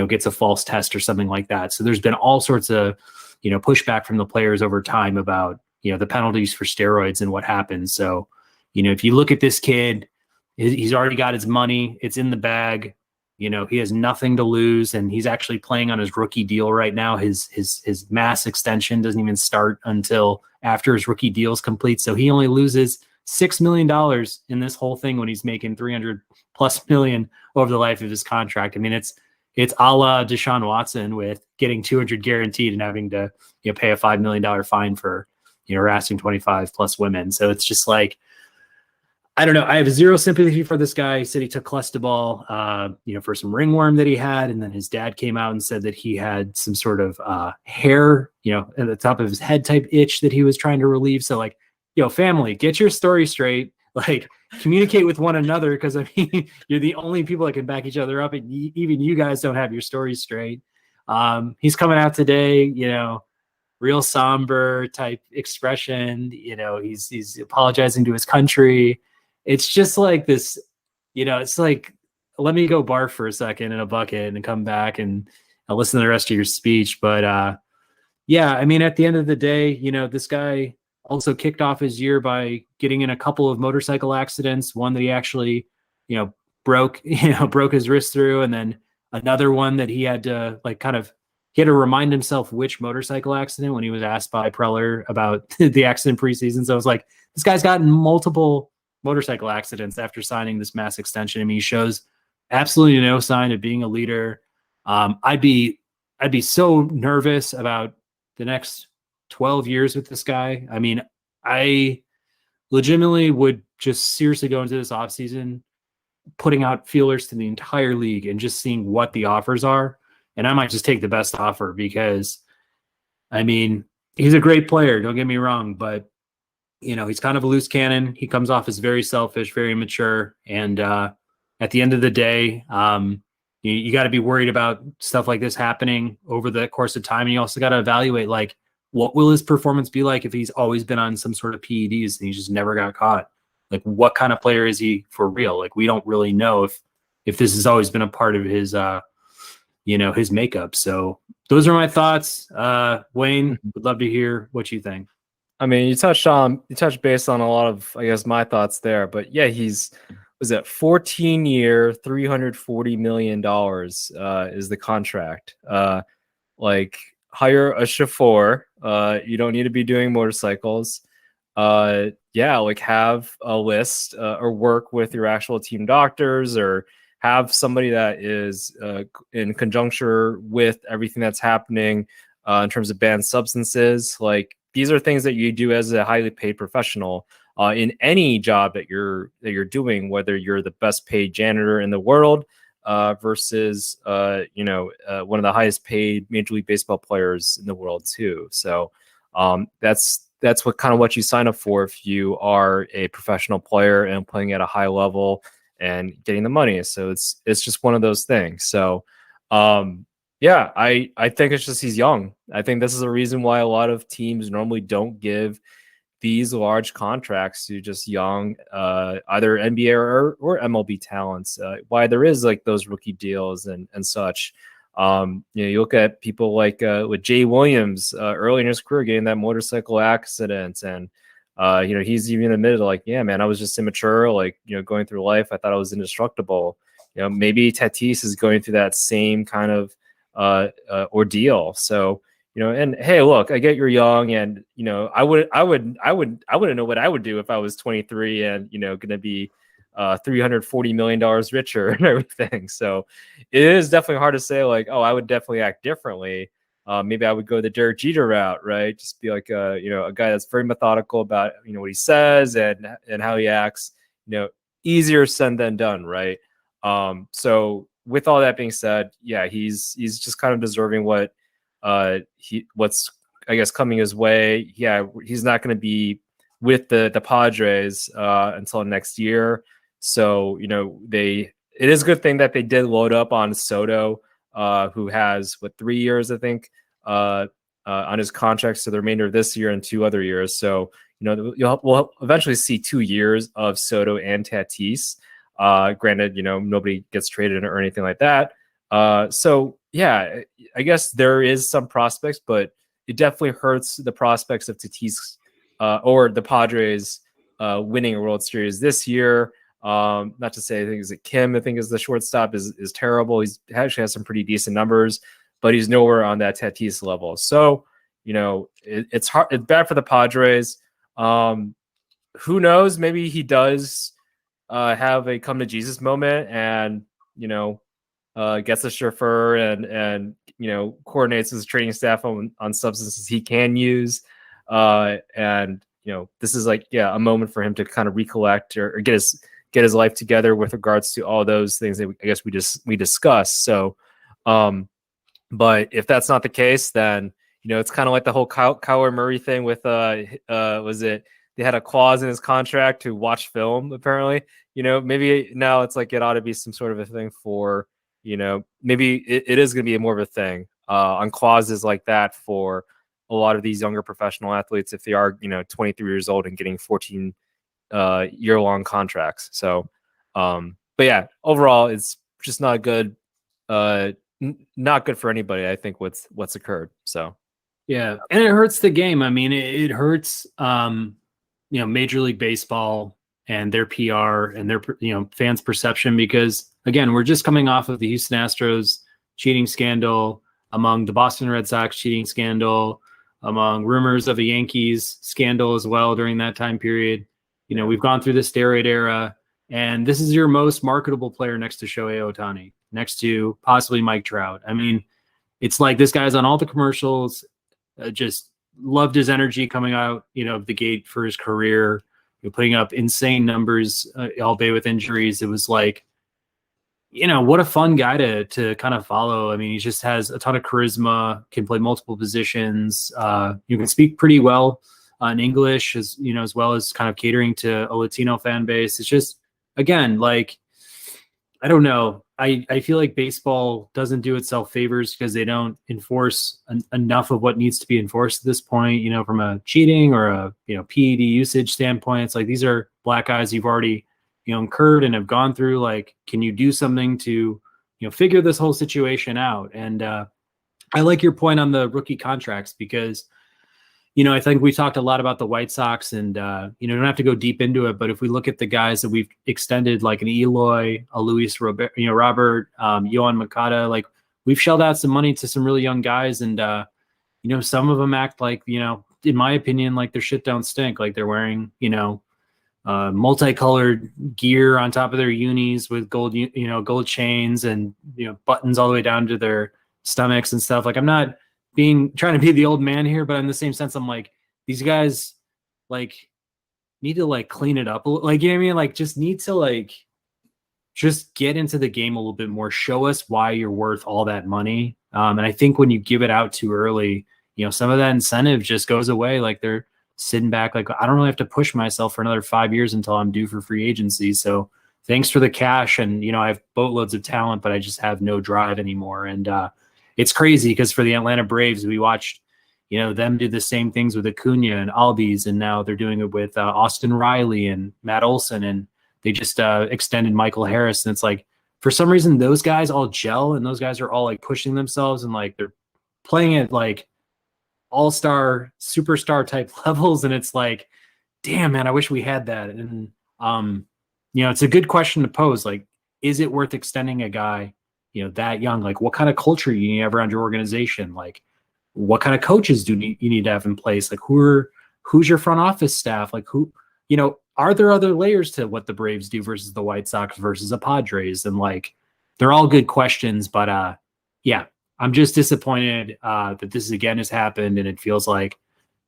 gets a false test or something like that. So there's been all sorts of pushback from the players over time about the penalties for steroids and what happens. So if you look at this kid, he's already got his money. It's in the bag. He has nothing to lose, and he's actually playing on his rookie deal right now. His mass extension doesn't even start until after his rookie deal is complete. So he only loses $6 million in this whole thing when he's making $300+ million over the life of his contract. I mean, it's a la Deshaun Watson with getting 200 guaranteed and having to pay a $5 million fine for harassing 25+ women. So it's just like, I don't know. I have zero sympathy for this guy. He said he took Clostebol, for some ringworm that he had. And then his dad came out and said that he had some sort of hair, at the top of his head type itch that he was trying to relieve. So like, family, get your story straight. Like, communicate with one another, because I mean, you're the only people that can back each other up, and even you guys don't have your stories straight. He's coming out today, real somber type expression. He's apologizing to his country. It's just like this, it's like, let me go barf for a second in a bucket and come back and I'll listen to the rest of your speech. But yeah, I mean, at the end of the day, this guy also kicked off his year by getting in a couple of motorcycle accidents. One that he actually, broke his wrist through, and then another one that he had to he had to remind himself which motorcycle accident when he was asked by Preller about the accident preseason. So it was like, this guy's gotten multiple motorcycle accidents after signing this mass extension. I mean, he shows absolutely no sign of being a leader. I'd be so nervous about the next 12 years with this guy. I mean, I legitimately would just seriously go into this offseason putting out feelers to the entire league and just seeing what the offers are. And I might just take the best offer, because I mean, he's a great player. Don't get me wrong, but he's kind of a loose cannon. He comes off as very selfish, very immature, and at the end of the day, you got to be worried about stuff like this happening over the course of time. And you also got to evaluate, like, what will his performance be like if he's always been on some sort of PEDs and he just never got caught? Like, what kind of player is he for real? Like, we don't really know if this has always been a part of his his makeup. So those are my thoughts. Wayne, would love to hear what you think. I mean, you touched base on a lot of, I guess, my thoughts there, but yeah, was it 14-year, $340 million is the contract. Like, hire a chauffeur. You don't need to be doing motorcycles. Like, have a list or work with your actual team doctors, or have somebody that is in conjuncture with everything that's happening in terms of banned substances. Like, these are things that you do as a highly paid professional in any job that you're doing, whether you're the best paid janitor in the world versus one of the highest paid Major League Baseball players in the world too. So that's what you sign up for if you are a professional player and playing at a high level and getting the money. So it's just one of those things. So I think it's just he's young. I think this is a reason why a lot of teams normally don't give these large contracts to just young, either NBA or MLB talents. Why there is like those rookie deals and such. You look at people like with Jay Williams early in his career getting that motorcycle accident, and he's even admitted, like, yeah, man, I was just immature, like, going through life. I thought I was indestructible. Maybe Tatis is going through that same kind of ordeal. So, and hey, look, I get you're young, and I wouldn't know what I would do if I was 23 and going to be $340 million richer and everything. So it is definitely hard to say, like, oh, I would definitely act differently. Maybe I would go the Derek Jeter route, right? Just be like a guy that's very methodical about what he says and how he acts. Easier said than done, right? So with all that being said, yeah, he's just kind of deserving what's I guess coming his way. Yeah, he's not going to be with the Padres until next year. So it is a good thing that they did load up on Soto, who has 3 years, I think, on his contracts to the remainder of this year and 2 other years. So we'll eventually see 2 years of Soto and Tatis. Granted, nobody gets traded or anything like that. So yeah, I guess there is some prospects, but it definitely hurts the prospects of Tatis or the Padres winning a World Series this year. Not to say, I think Kim is the shortstop is terrible. He's actually has some pretty decent numbers, but he's nowhere on that Tatis level. So it's hard. It's bad for the Padres. Who knows? Maybe he does have a come to Jesus moment, and gets a chauffeur and coordinates his training staff on substances he can use, and this is a moment for him to kind of recollect or get his life together with regards to all those things that I guess we discussed. So, but if that's not the case, then it's kind of like the whole Kyler Murray thing with was it they had a clause in his contract to watch film, apparently. Maybe now it's like it ought to be some sort of a thing for maybe it is going to be more of a thing on clauses like that for a lot of these younger professional athletes if they are 23 years old and getting 14 year-long contracts. So but yeah, overall it's just not good, not good for anybody, I think, what's occurred. So yeah, and it hurts the game. I mean, it hurts Major League Baseball and their PR and their fans' perception, because again, we're just coming off of the Houston Astros cheating scandal, among the Boston Red Sox cheating scandal, among rumors of a Yankees scandal as well during that time period. We've gone through the steroid era, and this is your most marketable player next to Shohei Ohtani, next to possibly Mike Trout. I mean, it's like this guy's on all the commercials, just loved his energy coming out, of the gate for his career, putting up insane numbers, albeit with injuries. It was like, what a fun guy to kind of follow. I mean, he just has a ton of charisma, can play multiple positions. You can speak pretty well in English, as well as kind of catering to a Latino fan base. It's just, again, like, I don't know. I feel like baseball doesn't do itself favors because they don't enforce enough of what needs to be enforced at this point, from a cheating or a, PED usage standpoint. It's like, these are black guys you've already, incurred and have gone through. Like, can you do something to, figure this whole situation out? And I like your point on the rookie contracts because, I think we talked a lot about the White Sox and, don't have to go deep into it, but if we look at the guys that we've extended, like an Eloy, a Luis Robert, Yohan Moncada, like we've shelled out some money to some really young guys. And, some of them act like, in my opinion, like their shit don't stink. Like they're wearing, multicolored gear on top of their unis with gold, gold chains and, buttons all the way down to their stomachs and stuff. Like I'm not trying to be the old man here, but in the same sense, I'm like, these guys like need to like clean it up. Like, you know what I mean? Like just need to like, just get into the game a little bit more, show us why you're worth all that money. And I think when you give it out too early, some of that incentive just goes away. Like they're sitting back. Like, I don't really have to push myself for another 5 years until I'm due for free agency. So thanks for the cash. And, I have boatloads of talent, but I just have no drive anymore. And, it's crazy because for the Atlanta Braves, we watched, them do the same things with Acuna and Albies, and now they're doing it with Austin Riley and Matt Olson, and they just extended Michael Harris. And it's like, for some reason, those guys all gel, and those guys are all like pushing themselves, and like they're playing at like all-star, superstar type levels, and it's like, damn, man, I wish we had that. And it's a good question to pose. Like, is it worth extending a guy that young? Like what kind of culture you need to have around your organization? Like what kind of coaches you need to have in place? Like who's your front office staff? Like are there other layers to what the Braves do versus the White Sox versus the Padres? And like, they're all good questions, but yeah, I'm just disappointed that this again has happened. And it feels like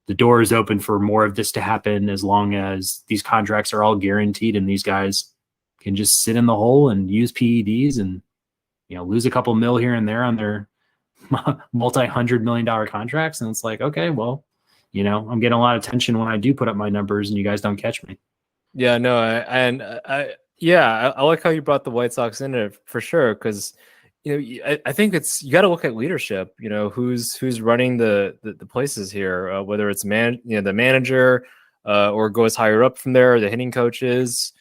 the door is open for more of this to happen as long as these contracts are all guaranteed and these guys can just sit in the hole and use PEDs and, lose a couple mil here and there on their multi-$100 million contracts. And it's like, okay, well, I'm getting a lot of attention when I do put up my numbers and you guys don't catch me. Yeah, no, I like how you brought the White Sox in it for sure. Cause I think you got to look at leadership, who's running the places here, whether it's the manager, or goes higher up from there, the hitting coaches,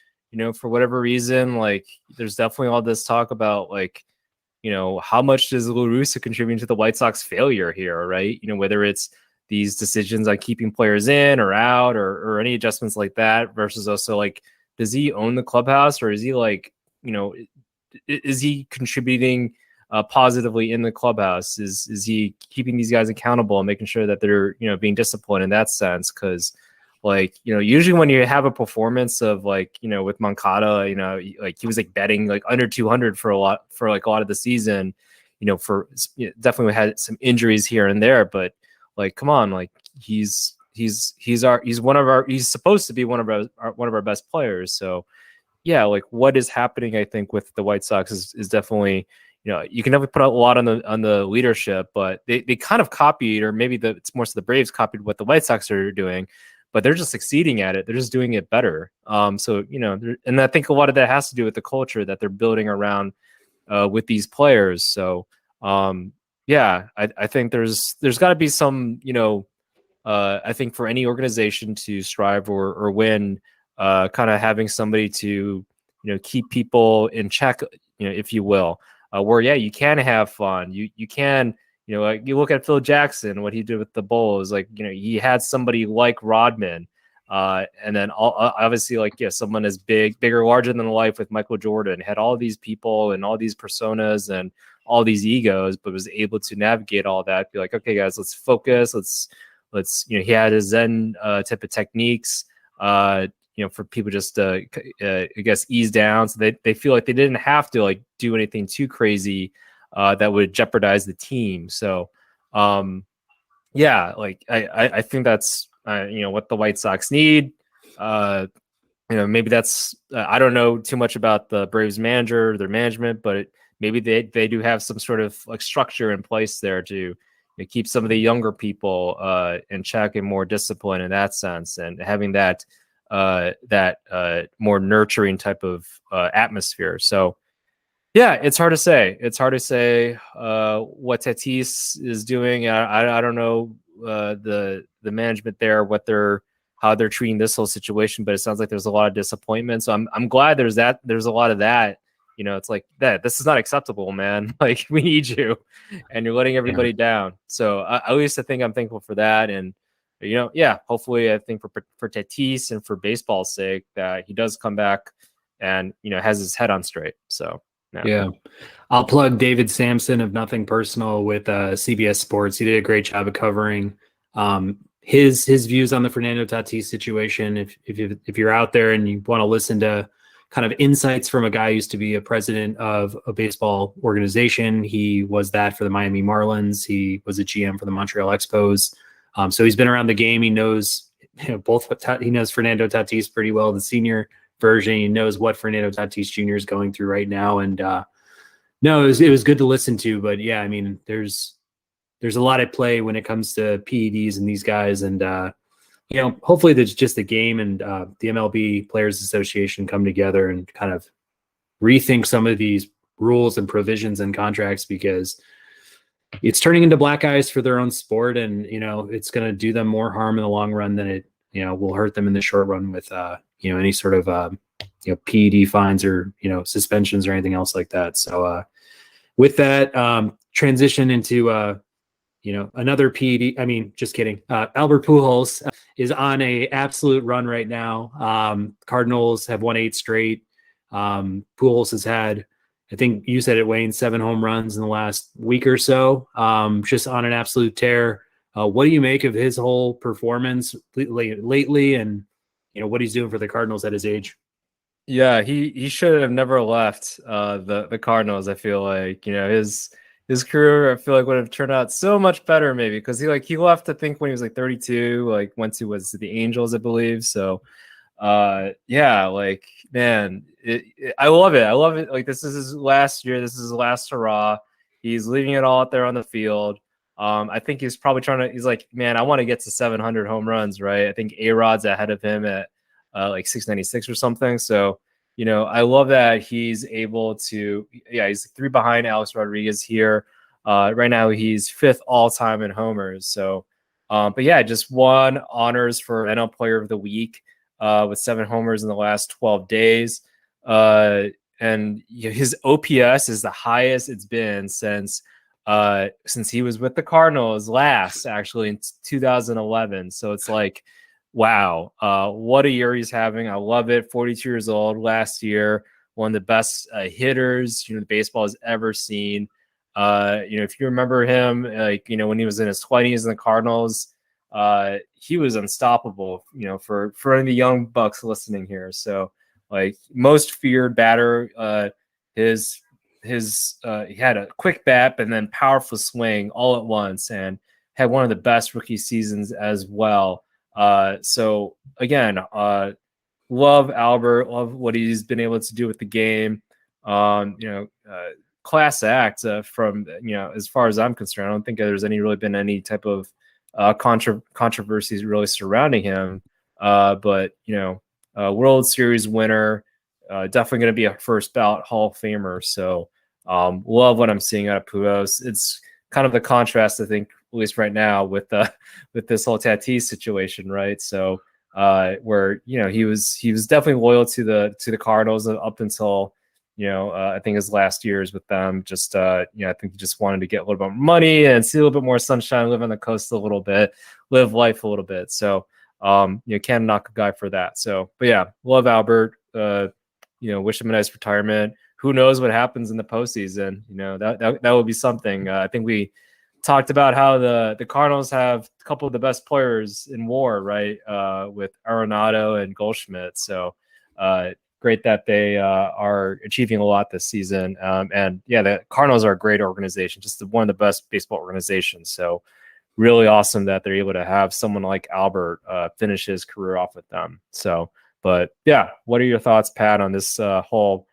for whatever reason, like there's definitely all this talk about like, how much does La Russa contribute to the White Sox failure here, right? Whether it's these decisions on keeping players in or out or any adjustments like that versus also like, does he own the clubhouse or is he like, is he contributing positively in the clubhouse? Is he keeping these guys accountable and making sure that they're, being disciplined in that sense? Because like, usually when you have a performance of like, with Moncada, like he was like betting like under 200 for a lot of the season, definitely had some injuries here and there, but like, come on, like he's supposed to be one of our best players. So yeah, like what is happening, I think with the White Sox is definitely, you can definitely put a lot on the leadership, but they kind of copied, or maybe it's more so the Braves copied what the White Sox are doing, but they're just succeeding at it. They're just doing it better. So, and I think a lot of that has to do with the culture that they're building around with these players. So, yeah, I think there's got to be some, I think for any organization to strive or win, kind of having somebody to, keep people in check, if you will, where, yeah, you can have fun. You can, like you look at Phil Jackson, what he did with the Bulls, like, he had somebody like Rodman, and then obviously like, yeah, someone as bigger, larger than life with Michael Jordan, had all these people and all these personas and all these egos, but was able to navigate all that, be like, okay, guys, let's focus. Let's, he had his Zen type of techniques, for people just to, I guess, ease down. So they feel like they didn't have to like do anything too crazy that would jeopardize the team. So, yeah, like I think that's, what the White Sox need. maybe that's I don't know too much about the Braves manager, their management, but maybe they do have some sort of like structure in place there to keep some of the younger people in check and more discipline in that sense, and having that more nurturing type of atmosphere. So yeah, it's hard to say. It's hard to say what Tatis is doing. I don't know the management there, how they're treating this whole situation, but it sounds like there's a lot of disappointment. So I'm glad there's a lot of that. It's like that. This is not acceptable, man. Like, we need you, and you're letting everybody down. So at least I think I'm thankful for that. And yeah, hopefully I think for Tatis and for baseball's sake that he does come back and has his head on straight. So. Yeah. I'll plug David Sampson of Nothing Personal with CBS Sports. He did a great job of covering his views on the Fernando Tatis situation. If you're out there and you want to listen to kind of insights from a guy who used to be a president of a baseball organization, he was that for the Miami Marlins. He was a GM for the Montreal Expos. So he's been around the game. He knows he knows Fernando Tatis pretty well, the senior version. He knows what Fernando Tatis Jr. is going through right now. And no, it was good to listen to. But yeah, I mean, there's a lot at play when it comes to PEDs and these guys. And hopefully there's just the game and the MLB Players Association come together and kind of rethink some of these rules and provisions and contracts, because it's turning into black eyes for their own sport, and it's going to do them more harm in the long run than it will hurt them in the short run with any sort of PED fines or suspensions or anything else like that. So with that, transition into another PED. I mean, just kidding. Albert Pujols is on a absolute run right now. Cardinals have won 8 straight. Pujols has had, I think you said it, Wayne, 7 home runs in the last week or so. Just on an absolute tear. What do you make of his whole performance lately, and what he's doing for the Cardinals at his age? Yeah, he should have never left the Cardinals. I feel like his career, I feel like, would have turned out so much better, maybe, because he left, I think, when he was like 32, like went to the Angels, I believe. So yeah, like, man, I love it. I love it. Like, this is his last year. This is his last hurrah. He's leaving it all out there on the field. I think he's probably he's like, man, I want to get to 700 home runs, right? I think A-Rod's ahead of him at like 696 or something. So, I love that he's able to, he's 3 behind Alex Rodriguez here. Right now he's 5th all time in homers. So, but yeah, just won honors for NL Player of the Week with 7 homers in the last 12 days. And his OPS is the highest it's been since he was with the Cardinals last, actually, in 2011. So it's like, wow, what a year he's having. I love it. 42 years old last year, one of the best hitters baseball has ever seen. If you remember him, when he was in his 20s in the Cardinals, he was unstoppable, for any of the young bucks listening here. So, like, most feared batter, he had a quick bat and then powerful swing all at once, and had one of the best rookie seasons as well. So again, love Albert, love what he's been able to do with the game. Class act from, as far as I'm concerned. I don't think there's been any type of controversies really surrounding him. But World Series winner, definitely going to be a first ballot Hall of Famer. So love what I'm seeing out of Pujols. It's kind of the contrast, I think, at least right now, with this whole Tatis situation, right? So where he was definitely loyal to the Cardinals up until I think his last years with them. Just I think he just wanted to get a little bit more money and see a little bit more sunshine, live on the coast a little bit, live life a little bit. So can't knock a guy for that. So, but yeah, love Albert. Wish him a nice retirement. Who knows what happens in the postseason? That would be something. I think we talked about how the Cardinals have a couple of the best players in WAR, right? With Arenado and Goldschmidt. So great that they are achieving a lot this season. And yeah, the Cardinals are a great organization, just one of the best baseball organizations. So really awesome that they're able to have someone like Albert finish his career off with them. So But yeah, what are your thoughts, Pat, on this whole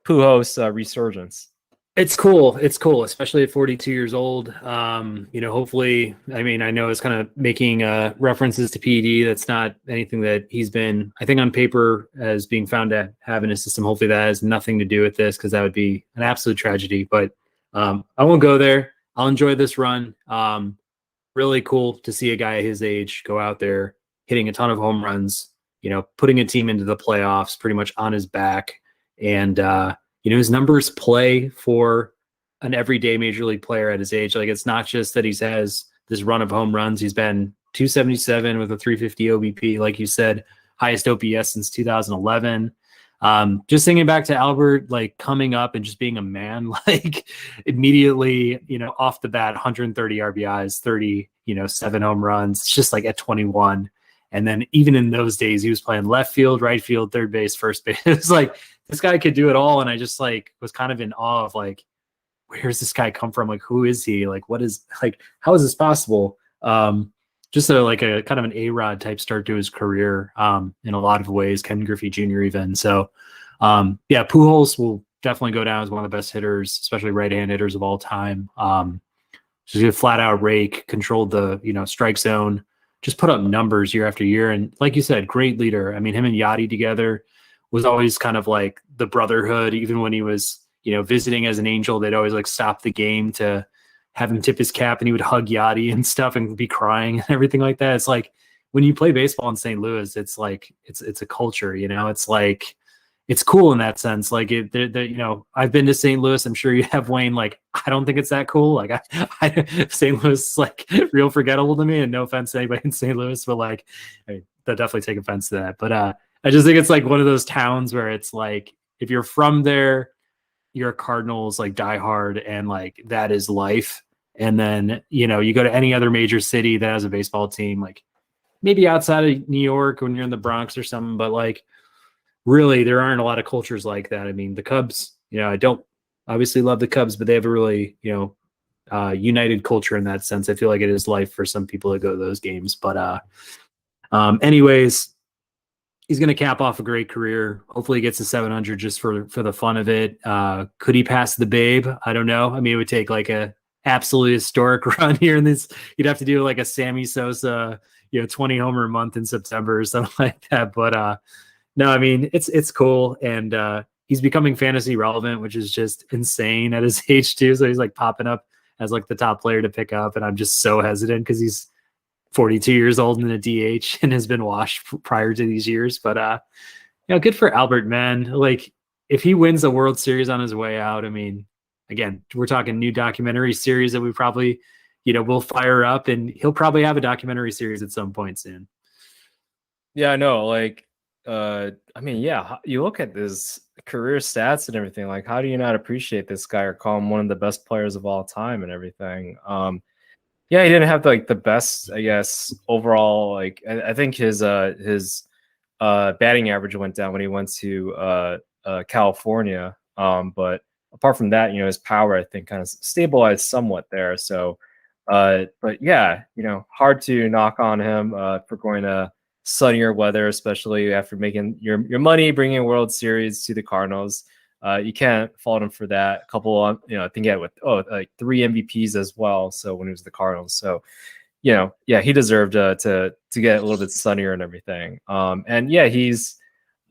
Pujols resurgence? It's cool. It's cool, especially at 42 years old. Hopefully, I mean, I know it's kind of making references to PED. That's not anything that he's been, I think, on paper as being found to have in his system. Hopefully, that has nothing to do with this because that would be an absolute tragedy. But I won't go there. I'll enjoy this run. Really cool to see a guy his age go out there hitting a ton of home runs, putting a team into the playoffs pretty much on his back. And, his numbers play for an everyday major league player at his age. Like, it's not just that he has this run of home runs. He's been 277 with a 350 OBP, like you said, highest OPS since 2011. Just thinking back to Albert, like coming up and just being a man, like immediately, off the bat, 130 RBIs, 30, 7 home runs. It's just like at 21. And then even in those days, he was playing left field, right field, third base, first base. It was like, this guy could do it all. And I just was kind of in awe of like, where's this guy come from? Like, who is he? Like, how is this possible? Just a kind of an A-Rod type start to his career in a lot of ways, Ken Griffey Jr. even. So Pujols will definitely go down as one of the best hitters, especially right-hand hitters of all time. Just a flat out rake, controlled the, strike zone, just put up numbers year after year. And like you said, great leader. I mean, him and Yachty together was always kind of like the brotherhood. Even when he was, visiting as an Angel, they'd always like stop the game to have him tip his cap, and he would hug Yachty and stuff and be crying and everything like that. It's like when you play baseball in St. Louis, it's like, it's a culture, it's like, it's cool in that sense. Like I've been to St. Louis. I'm sure you have, Wayne. Like, I don't think it's that cool. Like St. Louis is like real forgettable to me, and no offense to anybody in St. Louis, but like, they'll definitely take offense to that. But I just think it's like one of those towns where it's like, if you're from there, you're a Cardinals like diehard, and like that is life. And then, you go to any other major city that has a baseball team, like maybe outside of New York when you're in the Bronx or something, but like really there aren't a lot of cultures like that. I mean, the Cubs, I don't obviously love the Cubs, but they have a really, united culture in that sense. I feel like it is life for some people that go to those games. But anyways, he's going to cap off a great career. Hopefully he gets to 700 just for the fun of it. Could he pass the Babe? I don't know. I mean, it would take like a absolutely historic run here in this. You'd have to do like a Sammy Sosa, 20 homer a month in September or something like that. But no, I mean, it's cool. And he's becoming fantasy relevant, which is just insane at his age too. So he's like popping up as like the top player to pick up. And I'm just so hesitant because he's 42 years old and a DH and has been washed prior to these years. But good for Albert, man. Like, if he wins the World Series on his way out, I mean, again, we're talking new documentary series that we probably, will fire up, and he'll probably have a documentary series at some point soon. Yeah, I know. Like, I mean, yeah, you look at his career stats and everything. Like, how do you not appreciate this guy or call him one of the best players of all time and everything? Yeah, he didn't have like the best, I guess, overall. Like, I think his batting average went down when he went to California. But apart from that, his power, I think, kind of stabilized somewhat there. So, but yeah, hard to knock on him for going to sunnier weather, especially after making your money, bringing a World Series to the Cardinals. You can't fault him for that. A couple, I think he had like 3 MVPs as well. So when he was the Cardinals, so yeah, he deserved to get a little bit sunnier and everything. And yeah, he's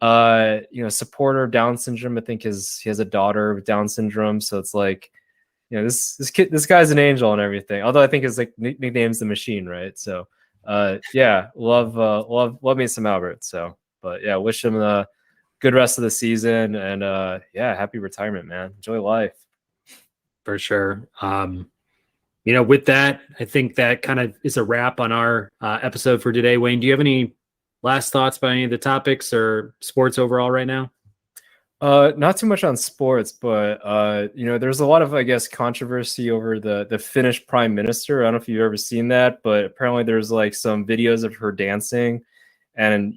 supporter of Down syndrome. I think he has a daughter with Down syndrome, so it's like, this guy's an angel and everything. Although I think his like nickname's the Machine, right? So yeah, love me some Albert. So, but yeah, wish him the good rest of the season, and yeah, happy retirement, man. Enjoy life. For sure. With that, I think that kind of is a wrap on our episode for today. Wayne, do you have any last thoughts about any of the topics or sports overall right now? Not too much on sports, but there's a lot of, I guess, controversy over the Finnish prime minister. I don't know if you've ever seen that, but apparently there's like some videos of her dancing, and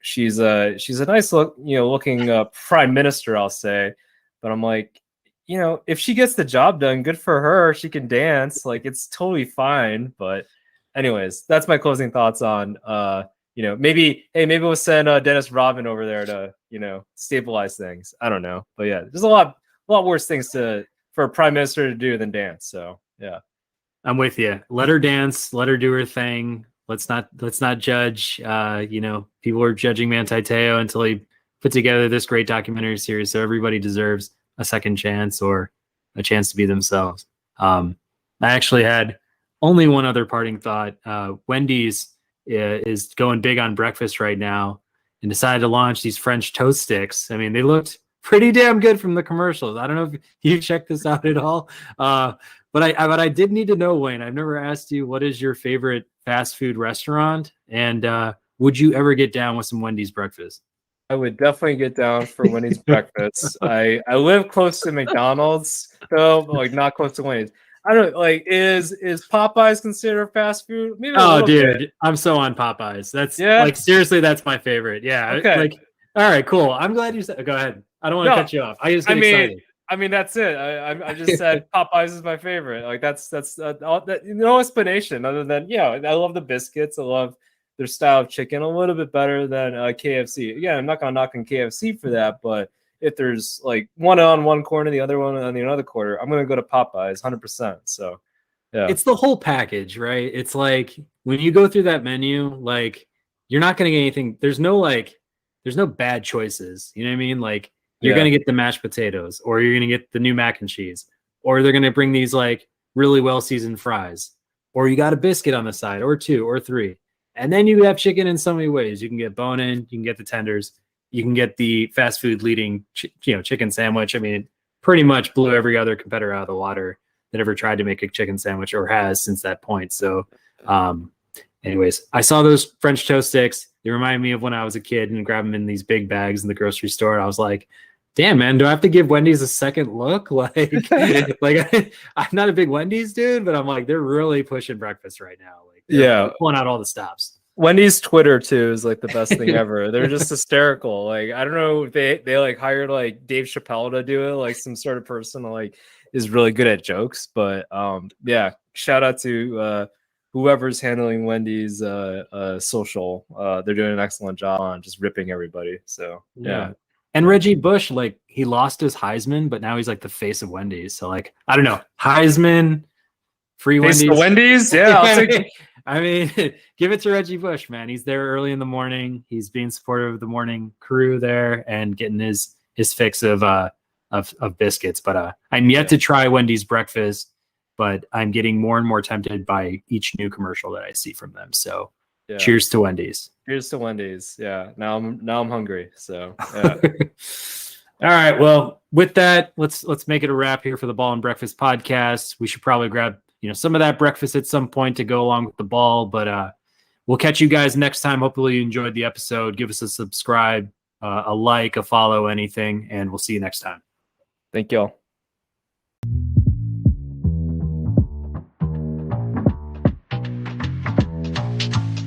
she's a nice looking prime minister, I'll say. But I'm like, if she gets the job done, good for her. She can dance, like it's totally fine. But anyways, that's my closing thoughts on maybe we'll send Dennis Rodman over there to stabilize things. I don't know, but yeah, there's a lot worse things for a prime minister to do than dance. So yeah, I'm with you. Let her dance. Let her do her thing. Let's not judge. People are judging Manti Te'o until he put together this great documentary series. So everybody deserves a second chance or a chance to be themselves. I actually had only one other parting thought. Wendy's is going big on breakfast right now and decided to launch these French toast sticks. I mean, they looked pretty damn good from the commercials. I don't know if you checked this out at all. But I did need to know, Wayne, I've never asked you, what is your favorite fast food restaurant? And would you ever get down with some Wendy's breakfast? I would definitely get down for Wendy's breakfast. I live close to McDonald's, though, like not close to Wendy's. I don't like is Popeyes considered fast food? Maybe dude, bit. I'm so on Popeyes. That's like seriously, that's my favorite. Yeah. Okay. Like, all right, cool. I'm glid you said. Go ahead. I don't want to cut you off. I just get excited. I mean, that's it. I just said Popeyes is my favorite. Like that's no explanation other than I love the biscuits. I love their style of chicken a little bit better than KFC. Yeah, I'm not gonna knock on KFC for that, but if there's like one on one corner, the other one on the other quarter, I'm gonna go to Popeyes 100%. So yeah, it's the whole package, right? It's like when you go through that menu, like you're not gonna get anything. There's no bad choices. You know what I mean? Like you're gonna get the mashed potatoes, or you're gonna get the new mac and cheese, or they're gonna bring these like really well seasoned fries, or you got a biscuit on the side, or 2 or 3. And then you have chicken in so many ways. You can get bone-in, you can get the tenders, you can get the fast food leading, chicken sandwich. I mean, it pretty much blew every other competitor out of the water that ever tried to make a chicken sandwich or has since that point. So, anyways, I saw those French toast sticks. They remind me of when I was a kid and grab them in these big bags in the grocery store. I was like, damn, man, do I have to give Wendy's a second look? Like, I'm not a big Wendy's dude, but I'm like, they're really pushing breakfast right now. Like, they're pulling out all the stops. Wendy's Twitter too is like the best thing ever. They're just hysterical. Like, I don't know if they like hired like Dave Chappelle to do it, like some sort of person like is really good at jokes. But shout out to whoever's handling Wendy's social. They're doing an excellent job on just ripping everybody. So yeah. And Reggie Bush, like he lost his Heisman, but now he's like the face of Wendy's. So like, I don't know, Heisman, free face Wendy's. Wendy's, yeah. I mean, give it to Reggie Bush, man. He's there early in the morning. He's being supportive of the morning crew there and getting his fix of biscuits. But I'm yet to try Wendy's breakfast, but I'm getting more and more tempted by each new commercial that I see from them. So cheers to Wendy's. Cheers to Wendy's. Yeah. Now I'm hungry. So yeah. All right. Well, with that, let's make it a wrap here for the Ball and Breakfast podcast. We should probably grab some of that breakfast at some point to go along with the ball, but we'll catch you guys next time. Hopefully you enjoyed the episode. Give us a subscribe, a like, a follow, anything, and we'll see you next time. Thank y'all.